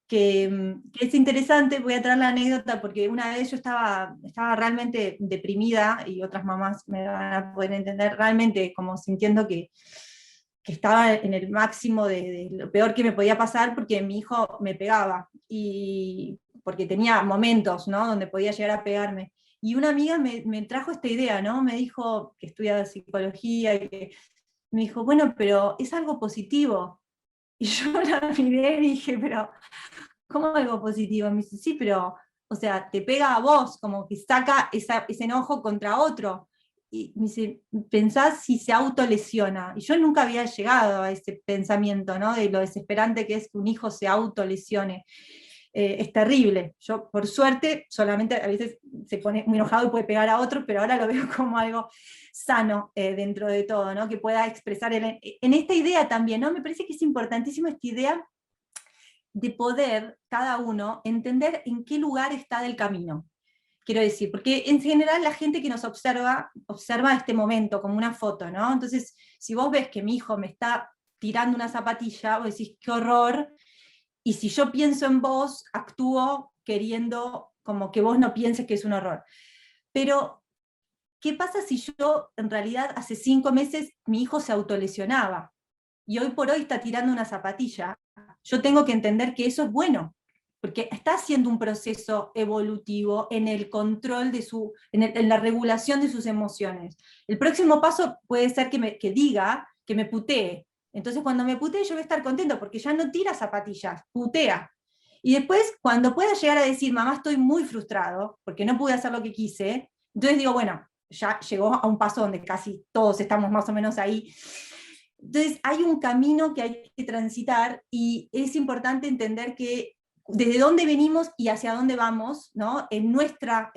que es interesante. Voy a traer la anécdota porque una vez yo estaba realmente deprimida, y otras mamás me van a poder entender, realmente como sintiendo que estaba en el máximo de lo peor que me podía pasar, porque mi hijo me pegaba, y porque tenía momentos, ¿no?, donde podía llegar a pegarme. Y una amiga me trajo esta idea, ¿no? Me dijo, que estudia psicología, y que me dijo, bueno, pero es algo positivo. Y yo la miré y dije, pero ¿cómo algo positivo? Me dice, sí, pero, o sea, te pega a vos, como que saca ese enojo contra otro. Y me dice, pensás si se autolesiona. Y yo nunca había llegado a ese pensamiento, ¿no?, de lo desesperante que es que un hijo se autolesione. Es terrible. Yo, por suerte, solamente a veces se pone muy enojado y puede pegar a otro, pero ahora lo veo como algo sano dentro de todo, ¿no?, que pueda expresar en esta idea también, ¿no? Me parece que es importantísima esta idea de poder cada uno entender en qué lugar está del camino. Quiero decir, porque en general la gente que nos observa este momento como una foto, ¿no? Entonces, si vos ves que mi hijo me está tirando una zapatilla, vos decís, qué horror, y si yo pienso en vos, actúo queriendo como que vos no pienses que es un horror. Pero, ¿qué pasa si yo, en realidad, hace 5 meses mi hijo se autolesionaba, y hoy por hoy está tirando una zapatilla? Yo tengo que entender que eso es bueno, porque está haciendo un proceso evolutivo en el control en la regulación de sus emociones. El próximo paso puede ser que diga, que me putee. Entonces, cuando me putee, yo voy a estar contento, porque ya no tira zapatillas, putea. Y después, cuando pueda llegar a decir, mamá, estoy muy frustrado, porque no pude hacer lo que quise, entonces digo, bueno, ya llegó a un paso donde casi todos estamos más o menos ahí. Entonces, hay un camino que hay que transitar, y es importante entender que desde dónde venimos y hacia dónde vamos, ¿no?, en nuestra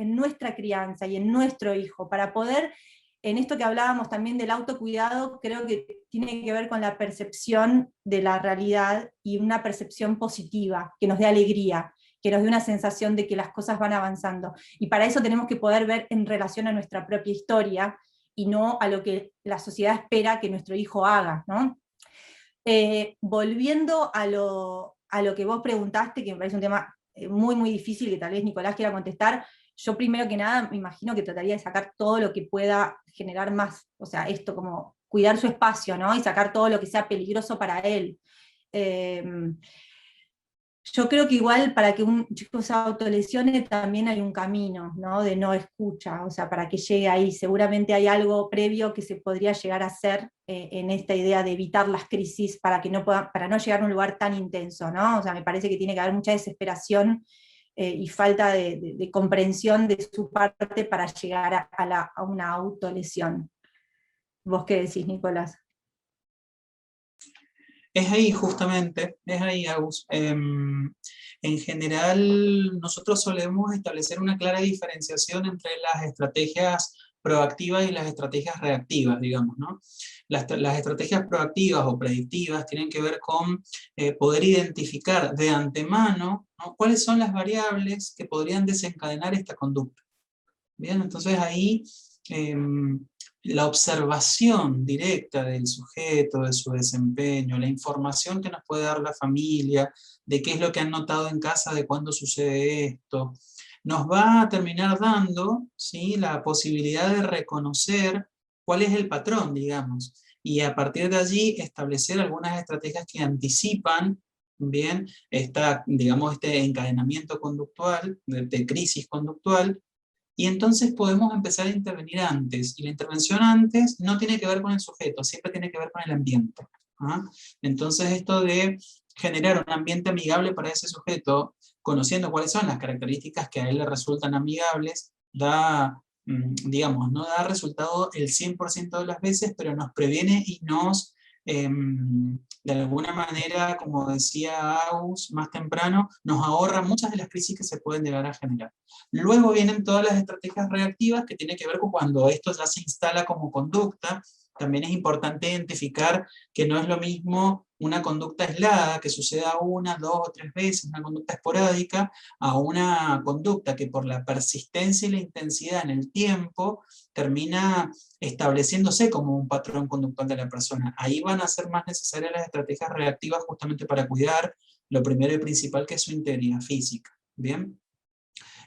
crianza y en nuestro hijo, para poder, en esto que hablábamos también del autocuidado, creo que tiene que ver con la percepción de la realidad, y una percepción positiva, que nos dé alegría, que nos dé una sensación de que las cosas van avanzando. Y para eso tenemos que poder ver en relación a nuestra propia historia, y no a lo que la sociedad espera que nuestro hijo haga, ¿no? Volviendo a lo que vos preguntaste, que me parece un tema muy, muy difícil, que tal vez Nicolás quiera contestar, yo primero que nada me imagino que trataría de sacar todo lo que pueda generar más, o sea, esto como cuidar su espacio, ¿no?, y sacar todo lo que sea peligroso para él. Yo creo que igual para que un chico se autolesione también hay un camino, ¿no?, de no escucha, o sea, para que llegue ahí. Seguramente hay algo previo que se podría llegar a hacer en esta idea de evitar las crisis para no llegar a un lugar tan intenso, ¿no? O sea, me parece que tiene que haber mucha desesperación y falta de comprensión de su parte para llegar a una autolesión. ¿Vos qué decís, Nicolás? Es ahí justamente, es ahí, Agus. En general, nosotros solemos establecer una clara diferenciación entre las estrategias proactivas y las estrategias reactivas, digamos, ¿no? Las estrategias proactivas o predictivas tienen que ver con poder identificar de antemano, ¿no?, cuáles son las variables que podrían desencadenar esta conducta. Bien, entonces ahí la observación directa del sujeto, de su desempeño, la información que nos puede dar la familia, de qué es lo que han notado en casa, de cuándo sucede esto, nos va a terminar dando, ¿sí?, la posibilidad de reconocer cuál es el patrón, digamos, y a partir de allí establecer algunas estrategias que anticipan, bien, digamos, este encadenamiento conductual, de crisis conductual. Y entonces podemos empezar a intervenir antes, y la intervención antes no tiene que ver con el sujeto, siempre tiene que ver con el ambiente. ¿Ah? Entonces esto de generar un ambiente amigable para ese sujeto, conociendo cuáles son las características que a él le resultan amigables, digamos, no da resultado el 100% de las veces, pero nos previene y nos, de alguna manera, como decía Agus más temprano, nos ahorra muchas de las crisis que se pueden llegar a generar. Luego vienen todas las estrategias reactivas que tienen que ver con cuando esto ya se instala como conducta. También es importante identificar que no es lo mismo una conducta aislada, que suceda 1, 2 o 3 veces, una conducta esporádica, a una conducta que por la persistencia y la intensidad en el tiempo termina estableciéndose como un patrón conductual de la persona. Ahí van a ser más necesarias las estrategias reactivas justamente para cuidar lo primero y principal, que es su integridad física. ¿Bien?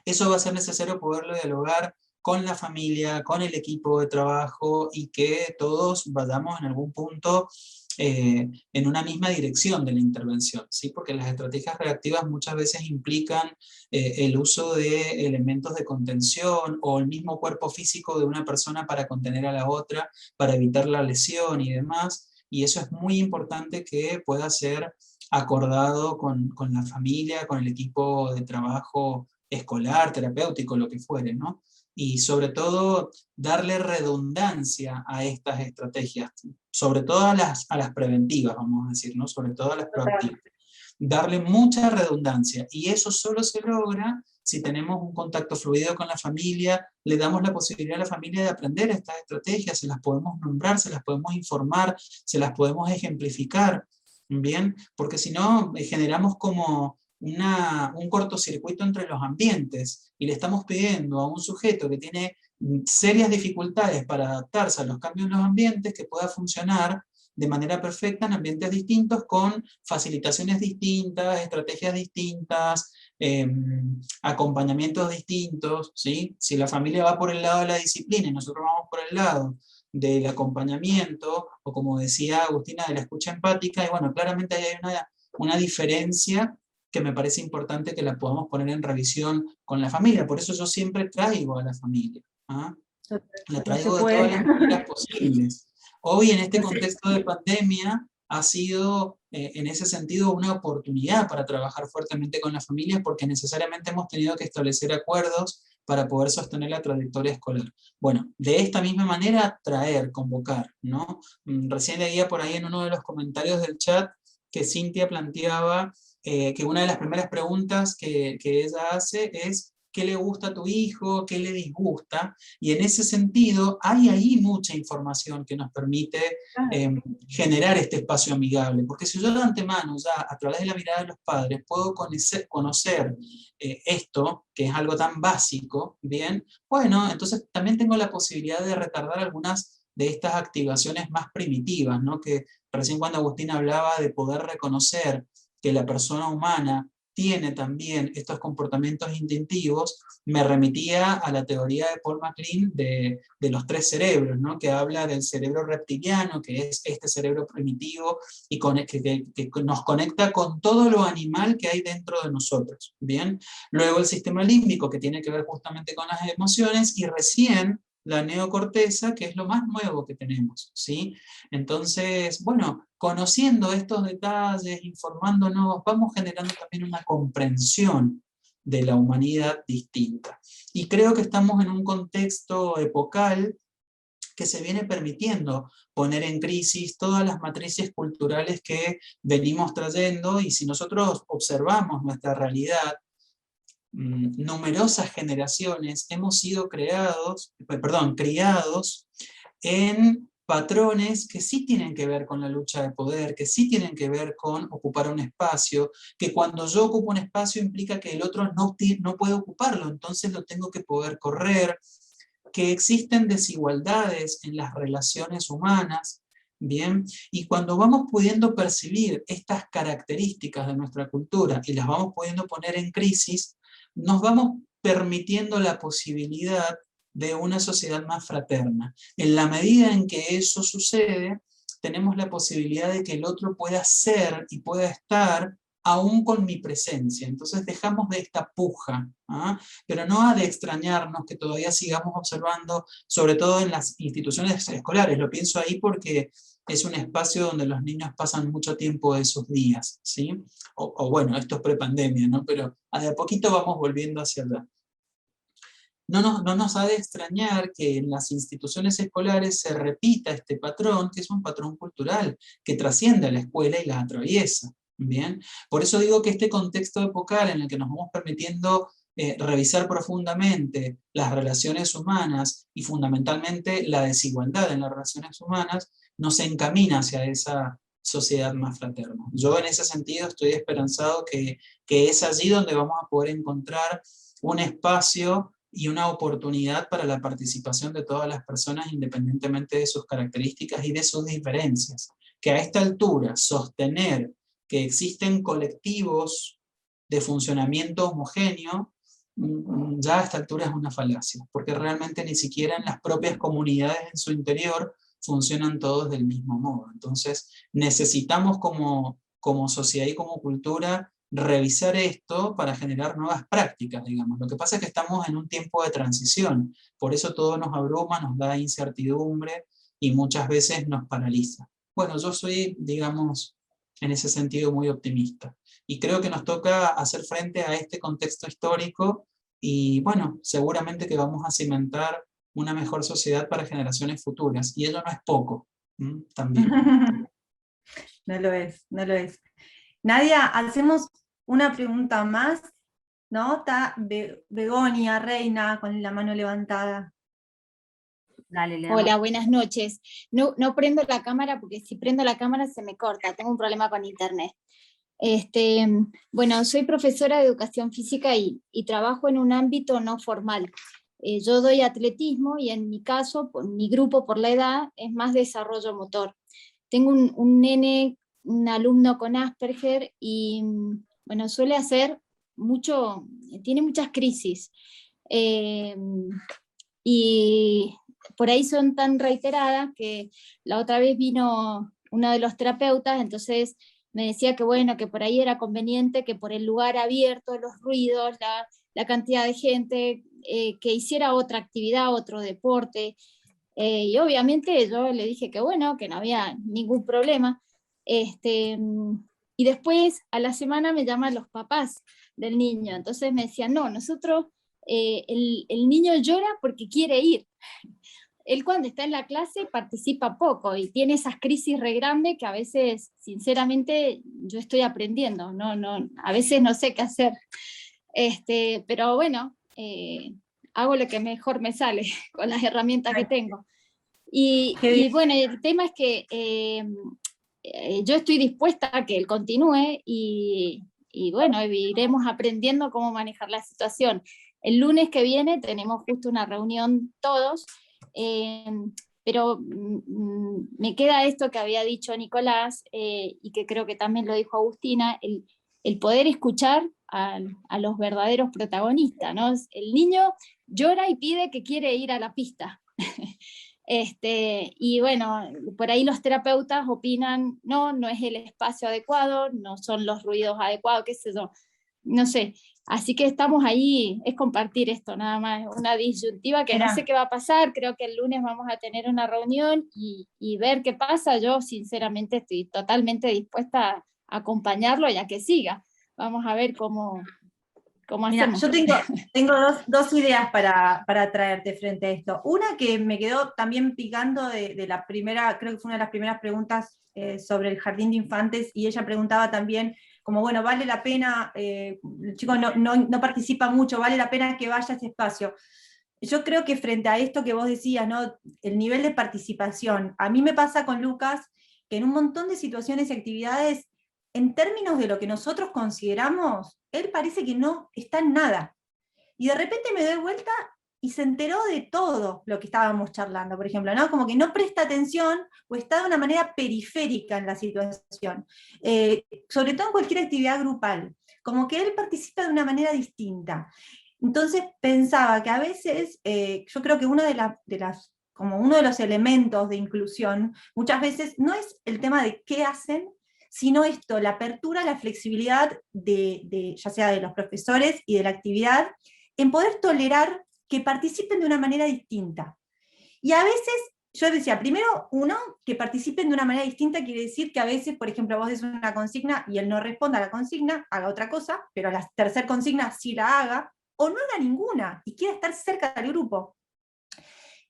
Eso va a ser necesario poderlo dialogar con la familia, con el equipo de trabajo, y que todos vayamos en algún punto en una misma dirección de la intervención, ¿sí? Porque las estrategias reactivas muchas veces implican el uso de elementos de contención, o el mismo cuerpo físico de una persona para contener a la otra, para evitar la lesión y demás, y eso es muy importante que pueda ser acordado con la familia, con el equipo de trabajo escolar, terapéutico, lo que fuere, ¿no? Y sobre todo darle redundancia a estas estrategias, sobre todo a las preventivas, vamos a decir, ¿no? Sobre todo a las proactivas. Darle mucha redundancia, y eso solo se logra si tenemos un contacto fluido con la familia, le damos la posibilidad a la familia de aprender estas estrategias, se las podemos nombrar, se las podemos informar, se las podemos ejemplificar, ¿bien? Porque si no, generamos como un cortocircuito entre los ambientes, y le estamos pidiendo a un sujeto que tiene serias dificultades para adaptarse a los cambios en los ambientes, que pueda funcionar de manera perfecta en ambientes distintos, con facilitaciones distintas, estrategias distintas, acompañamientos distintos, ¿sí? Si la familia va por el lado de la disciplina y nosotros vamos por el lado del acompañamiento, o como decía Agustina, de la escucha empática, y bueno, claramente ahí hay una diferencia que me parece importante que la podamos poner en revisión con la familia. Por eso yo siempre traigo a la familia, ¿ah? La traigo de todas las maneras posibles. Hoy, en este contexto de pandemia, ha sido en ese sentido una oportunidad para trabajar fuertemente con las familias, porque necesariamente hemos tenido que establecer acuerdos para poder sostener la trayectoria escolar. Bueno, de esta misma manera, convocar, ¿no? Recién leía por ahí en uno de los comentarios del chat que Cintia planteaba que una de las primeras preguntas que ella hace es: ¿qué le gusta a tu hijo? ¿Qué le disgusta? Y en ese sentido hay ahí mucha información que nos permite generar este espacio amigable, porque si yo de antemano, ya a través de la mirada de los padres, puedo conocer esto, que es algo tan básico, bien, bueno, entonces también tengo la posibilidad de retardar algunas de estas activaciones más primitivas, ¿no? Que recién cuando Agustín hablaba de poder reconocer que la persona humana tiene también estos comportamientos instintivos, me remitía a la teoría de Paul MacLean de los 3 cerebros, ¿no? Que habla del cerebro reptiliano, que es este cerebro primitivo, y que nos conecta con todo lo animal que hay dentro de nosotros, ¿bien? Luego el sistema límbico, que tiene que ver justamente con las emociones, y recién la neocorteza, que es lo más nuevo que tenemos, ¿sí? Entonces, bueno, conociendo estos detalles, informándonos, vamos generando también una comprensión de la humanidad distinta. Y creo que estamos en un contexto epocal que se viene permitiendo poner en crisis todas las matrices culturales que venimos trayendo, y si nosotros observamos nuestra realidad, numerosas generaciones hemos sido criados en patrones que sí tienen que ver con la lucha de poder, que sí tienen que ver con ocupar un espacio, que cuando yo ocupo un espacio implica que el otro no puede ocuparlo, entonces lo tengo que poder correr, que existen desigualdades en las relaciones humanas, ¿bien? Y cuando vamos pudiendo percibir estas características de nuestra cultura y las vamos pudiendo poner en crisis, nos vamos permitiendo la posibilidad de una sociedad más fraterna. En la medida en que eso sucede, tenemos la posibilidad de que el otro pueda ser y pueda estar aún con mi presencia. Entonces dejamos de esta puja, ¿ah? Pero no ha de extrañarnos que todavía sigamos observando, sobre todo en las instituciones escolares. Lo pienso ahí porque es un espacio donde los niños pasan mucho tiempo de sus días, ¿sí? O bueno, esto es prepandemia, ¿no? Pero de a poquito vamos volviendo hacia allá. No nos ha de extrañar que en las instituciones escolares se repita este patrón, que es un patrón cultural, que trasciende a la escuela y la atraviesa, ¿bien? Por eso digo que este contexto epocal en el que nos vamos permitiendo revisar profundamente las relaciones humanas, y fundamentalmente la desigualdad en las relaciones humanas, nos encamina hacia esa sociedad más fraterna. Yo en ese sentido estoy esperanzado que es allí donde vamos a poder encontrar un espacio y una oportunidad para la participación de todas las personas, independientemente de sus características y de sus diferencias. Que a esta altura sostener que existen colectivos de funcionamiento homogéneo, ya a esta altura es una falacia, porque realmente ni siquiera en las propias comunidades en su interior funcionan todos del mismo modo. Entonces necesitamos como sociedad y como cultura revisar esto para generar nuevas prácticas, digamos. Lo que pasa es que estamos en un tiempo de transición, por eso todo nos abruma, nos da incertidumbre y muchas veces nos paraliza. Bueno, yo soy, digamos, en ese sentido muy optimista. Y creo que nos toca hacer frente a este contexto histórico y bueno, seguramente que vamos a cimentar una mejor sociedad para generaciones futuras. Y ello no es poco, también. No lo es, no lo es. Nadia, hacemos una pregunta más, ¿no? Está Begonia, Reina, con la mano levantada. Dale, le damos. Hola, buenas noches. No prendo la cámara porque si prendo la cámara se me corta, tengo un problema con internet. Bueno, soy profesora de educación física y trabajo en un ámbito no formal. Yo doy atletismo y en mi caso, mi grupo por la edad, es más desarrollo motor. Tengo un nene, un alumno con Asperger y bueno, suele hacer mucho, tiene muchas crisis. Y por ahí son tan reiteradas que la otra vez vino uno de los terapeutas, entonces me decía que bueno, que por ahí era conveniente que por el lugar abierto, los ruidos, la cantidad de gente, que hiciera otra actividad, otro deporte, y obviamente yo le dije que bueno, que no había ningún problema, y después a la semana me llaman los papás del niño, entonces me decían, no, nosotros, el niño llora porque quiere ir. Él cuando está en la clase participa poco y tiene esas crisis re grandes que a veces, sinceramente, yo estoy aprendiendo, a veces no sé qué hacer. Pero bueno, hago lo que mejor me sale con las herramientas que tengo. Y bueno, el tema es que yo estoy dispuesta a que él continúe y bueno, iremos aprendiendo cómo manejar la situación. El lunes que viene tenemos justo una reunión todos, pero me queda esto que había dicho Nicolás y que creo que también lo dijo Agustina, el poder escuchar a los verdaderos protagonistas, ¿no? El niño llora y pide que quiere ir a la pista. Y bueno, por ahí los terapeutas opinan, no es el espacio adecuado, no son los ruidos adecuados, qué sé yo, no sé. Así que estamos ahí, es compartir esto nada más, una disyuntiva que no sé qué va a pasar, creo que el lunes vamos a tener una reunión y ver qué pasa. Yo sinceramente estoy totalmente dispuesta a acompañarlo y a que siga. Vamos a ver cómo hacemos. Yo tengo dos ideas para traerte frente a esto. Una que me quedó también picando de la primera, creo que fue una de las primeras preguntas sobre el jardín de infantes, y ella preguntaba también, como bueno, vale la pena, el chico no participa mucho, vale la pena que vaya a ese espacio. Yo creo que frente a esto que vos decías, ¿no? El nivel de participación, a mí me pasa con Lucas, que en un montón de situaciones y actividades, en términos de lo que nosotros consideramos, él parece que no está en nada. Y de repente me doy vuelta y se enteró de todo lo que estábamos charlando, por ejemplo, ¿no? Como que no presta atención o está de una manera periférica en la situación, sobre todo en cualquier actividad grupal, como que él participa de una manera distinta. Entonces pensaba que a veces, yo creo que uno de los elementos de inclusión, muchas veces no es el tema de qué hacen, sino esto, la apertura, la flexibilidad ya sea de los profesores y de la actividad, en poder tolerar que participen de una manera distinta. Y a veces, yo decía, primero, que participen de una manera distinta quiere decir que a veces, por ejemplo, vos des una consigna y él no responda a la consigna, haga otra cosa, pero a la tercera consigna sí la haga, o no haga ninguna, y quiera estar cerca del grupo.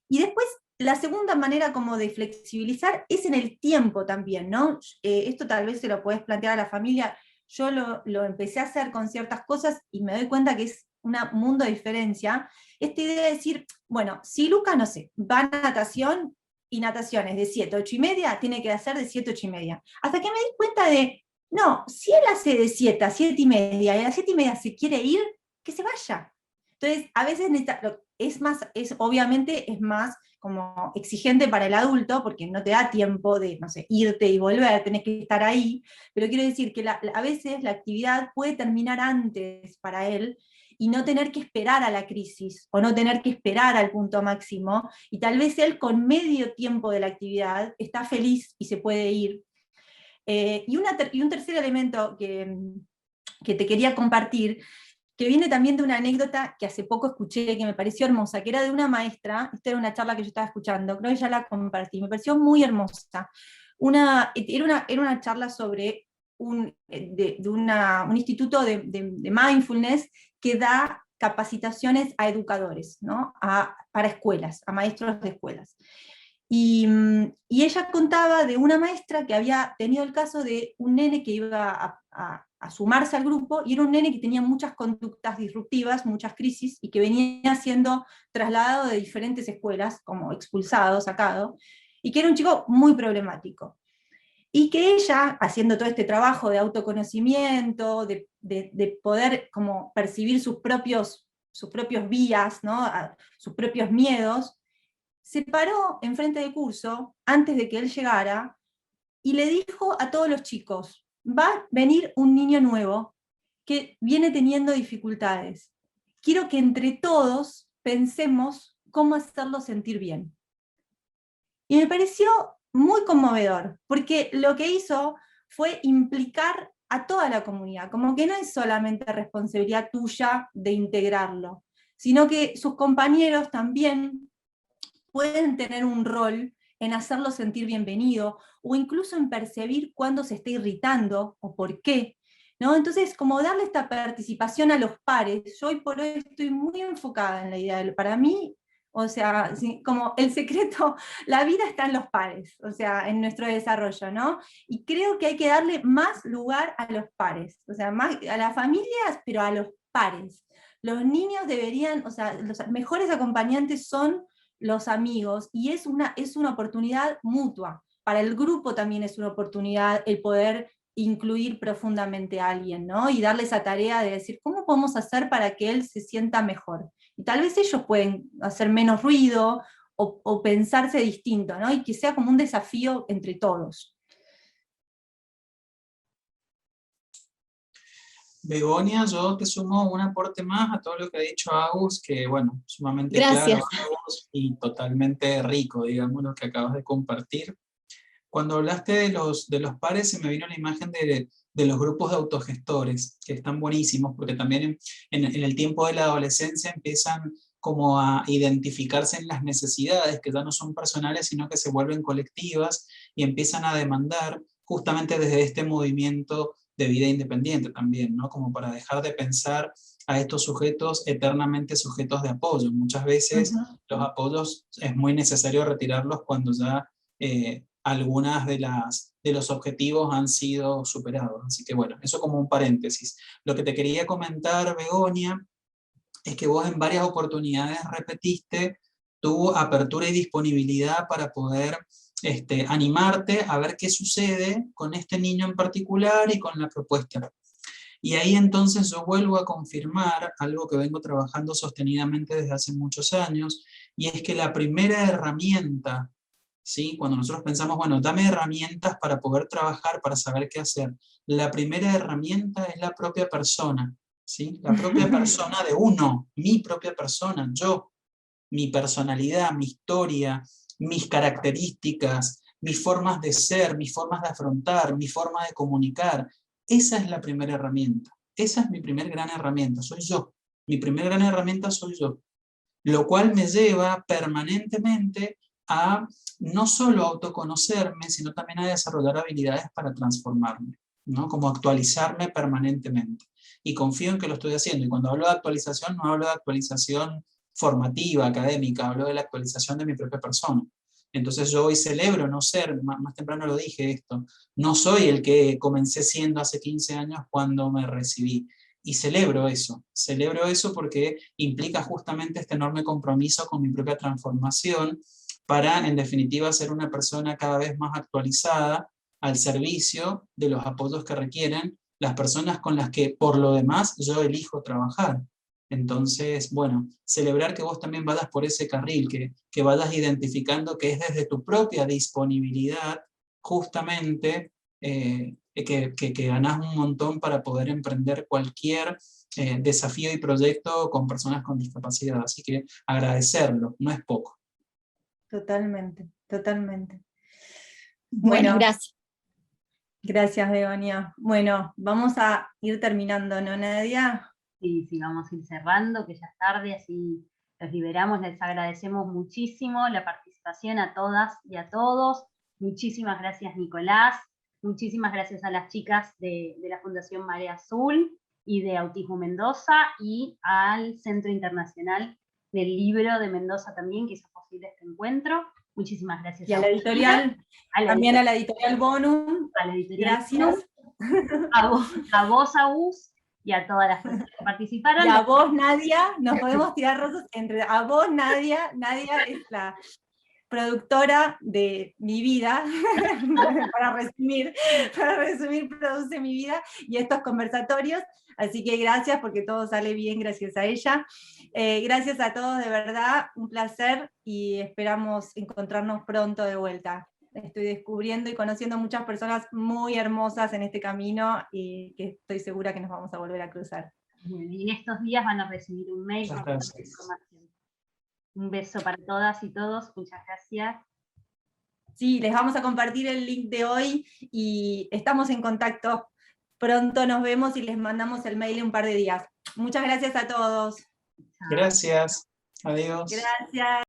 Y después, la segunda manera como de flexibilizar es en el tiempo también, ¿no? Esto tal vez se lo podés plantear a la familia, yo lo empecé a hacer con ciertas cosas y me doy cuenta que es un mundo de diferencia. Esta idea de decir, bueno, si Luca, no sé, va a natación, y natación es de 7 a 8 y media, tiene que hacer de 7 a 8 y media. Hasta que me di cuenta de, no, si él hace de 7 a 7 y media, y a las 7 y media se quiere ir, que se vaya. Entonces, a veces obviamente es más como exigente para el adulto, porque no te da tiempo de, no sé, irte y volver, tenés que estar ahí, pero quiero decir que a veces la actividad puede terminar antes para él, y no tener que esperar a la crisis, o no tener que esperar al punto máximo, y tal vez él con medio tiempo de la actividad está feliz y se puede ir. Y un tercer elemento que te quería compartir, que viene también de una anécdota que hace poco escuché, que me pareció hermosa, que era de una maestra. Esta era una charla que yo estaba escuchando, creo que ya la compartí, me pareció muy hermosa. Era una charla sobre un instituto de mindfulness que da capacitaciones a educadores, ¿no? Para escuelas, a maestros de escuelas. Y ella contaba de una maestra que había tenido el caso de un nene que iba a sumarse al grupo, y era un nene que tenía muchas conductas disruptivas, muchas crisis, y que venía siendo trasladado de diferentes escuelas, como expulsado, sacado, y que era un chico muy problemático. Y que ella, haciendo todo este trabajo de autoconocimiento, de poder como percibir sus propios vías, ¿no? Sus propios miedos, se paró enfrente del curso, antes de que él llegara, y le dijo a todos los chicos: va a venir un niño nuevo que viene teniendo dificultades. Quiero que entre todos pensemos cómo hacerlo sentir bien. Y me pareció muy conmovedor, porque lo que hizo fue implicar a toda la comunidad, como que no es solamente responsabilidad tuya de integrarlo, sino que sus compañeros también pueden tener un rol en hacerlo sentir bienvenido, o incluso en percibir cuándo se está irritando, o por qué, ¿no? Entonces, como darle esta participación a los pares. Yo hoy por hoy estoy muy enfocada en la idea para mí, o sea, como el secreto, la vida está en los pares, o sea, en nuestro desarrollo, ¿no? Y creo que hay que darle más lugar a los pares, o sea, más a las familias, pero a los pares. Los niños deberían, o sea, los mejores acompañantes son los amigos, y es una oportunidad mutua. Para el grupo también es una oportunidad el poder incluir profundamente a alguien, ¿no? Y darle esa tarea de decir, ¿cómo podemos hacer para que él se sienta mejor? Y tal vez ellos pueden hacer menos ruido, o pensarse distinto, ¿no? Y que sea como un desafío entre todos. Begonia, yo te sumo un aporte más a todo lo que ha dicho Agus, que bueno, sumamente Gracias. claro, Agus, y totalmente rico, digamos, lo que acabas de compartir. Cuando hablaste de los pares, se me vino la imagen de los grupos de autogestores, que están buenísimos, porque también en el tiempo de la adolescencia empiezan como a identificarse en las necesidades, que ya no son personales, sino que se vuelven colectivas, y empiezan a demandar justamente desde este movimiento de vida independiente también, ¿no? Como para dejar de pensar a estos sujetos eternamente sujetos de apoyo. Muchas veces los apoyos es muy necesario retirarlos cuando ya algunas de los objetivos han sido superados. Así que bueno, eso como un paréntesis. Lo que te quería comentar, Begonia, es que vos en varias oportunidades repetiste tu apertura y disponibilidad para poder animarte a ver qué sucede con este niño en particular y con la propuesta. Y ahí entonces yo vuelvo a confirmar algo que vengo trabajando sostenidamente desde hace muchos años, y es que la primera herramienta, ¿sí? Cuando nosotros pensamos, bueno, dame herramientas para poder trabajar, para saber qué hacer, la primera herramienta es la propia persona, ¿sí? La propia persona de uno, mi propia persona, yo, mi personalidad, mi historia, mis características, mis formas de ser, mis formas de afrontar, mi forma de comunicar. Esa es la primera herramienta. Esa es mi primer gran herramienta, soy yo. Mi primer gran herramienta soy yo. Lo cual me lleva permanentemente a no solo autoconocerme, sino también a desarrollar habilidades para transformarme, ¿no? Como actualizarme permanentemente. Y confío en que lo estoy haciendo. Y cuando hablo de actualización, no hablo de actualización formativa, académica, hablo de la actualización de mi propia persona. Entonces yo hoy celebro no ser, más temprano lo dije esto, no soy el que comencé siendo hace 15 años cuando me recibí. Y celebro eso porque implica justamente este enorme compromiso con mi propia transformación para, en definitiva, ser una persona cada vez más actualizada al servicio de los apoyos que requieren las personas con las que, por lo demás, yo elijo trabajar. Entonces, bueno, celebrar que vos también vayas por ese carril, que vayas identificando que es desde tu propia disponibilidad, justamente, que ganás un montón para poder emprender cualquier desafío y proyecto con personas con discapacidad. Así que agradecerlo, no es poco. Totalmente, totalmente. Bueno, gracias. Gracias, Begoña. Bueno, vamos a ir terminando, ¿no, Nadia? Sí, vamos a ir cerrando, que ya es tarde, así los liberamos. Les agradecemos muchísimo la participación a todas y a todos. Muchísimas gracias, Nicolás. Muchísimas gracias a las chicas de la Fundación Marea Azul y de Autismo Mendoza, y al Centro Internacional del Libro de Mendoza también, que hizo posible este encuentro. Muchísimas gracias. Y a la editorial, también a la editorial Bonum. A la editorial gracias. A vos, Agus, y a todas las personas que participaron. Y a vos, Nadia, nos podemos tirar rosas entre a vos, Nadia. Nadia es la productora de mi vida, para resumir, produce mi vida y estos conversatorios, así que gracias porque todo sale bien gracias a ella. Gracias a todos, de verdad, un placer y esperamos encontrarnos pronto de vuelta. Estoy descubriendo y conociendo muchas personas muy hermosas en este camino y que estoy segura que nos vamos a volver a cruzar. Y en estos días van a recibir un mail con toda la información. Un beso para todas y todos, muchas gracias. Sí, les vamos a compartir el link de hoy y estamos en contacto. Pronto nos vemos y les mandamos el mail en un par de días. Muchas gracias a todos. Gracias. Adiós. Gracias.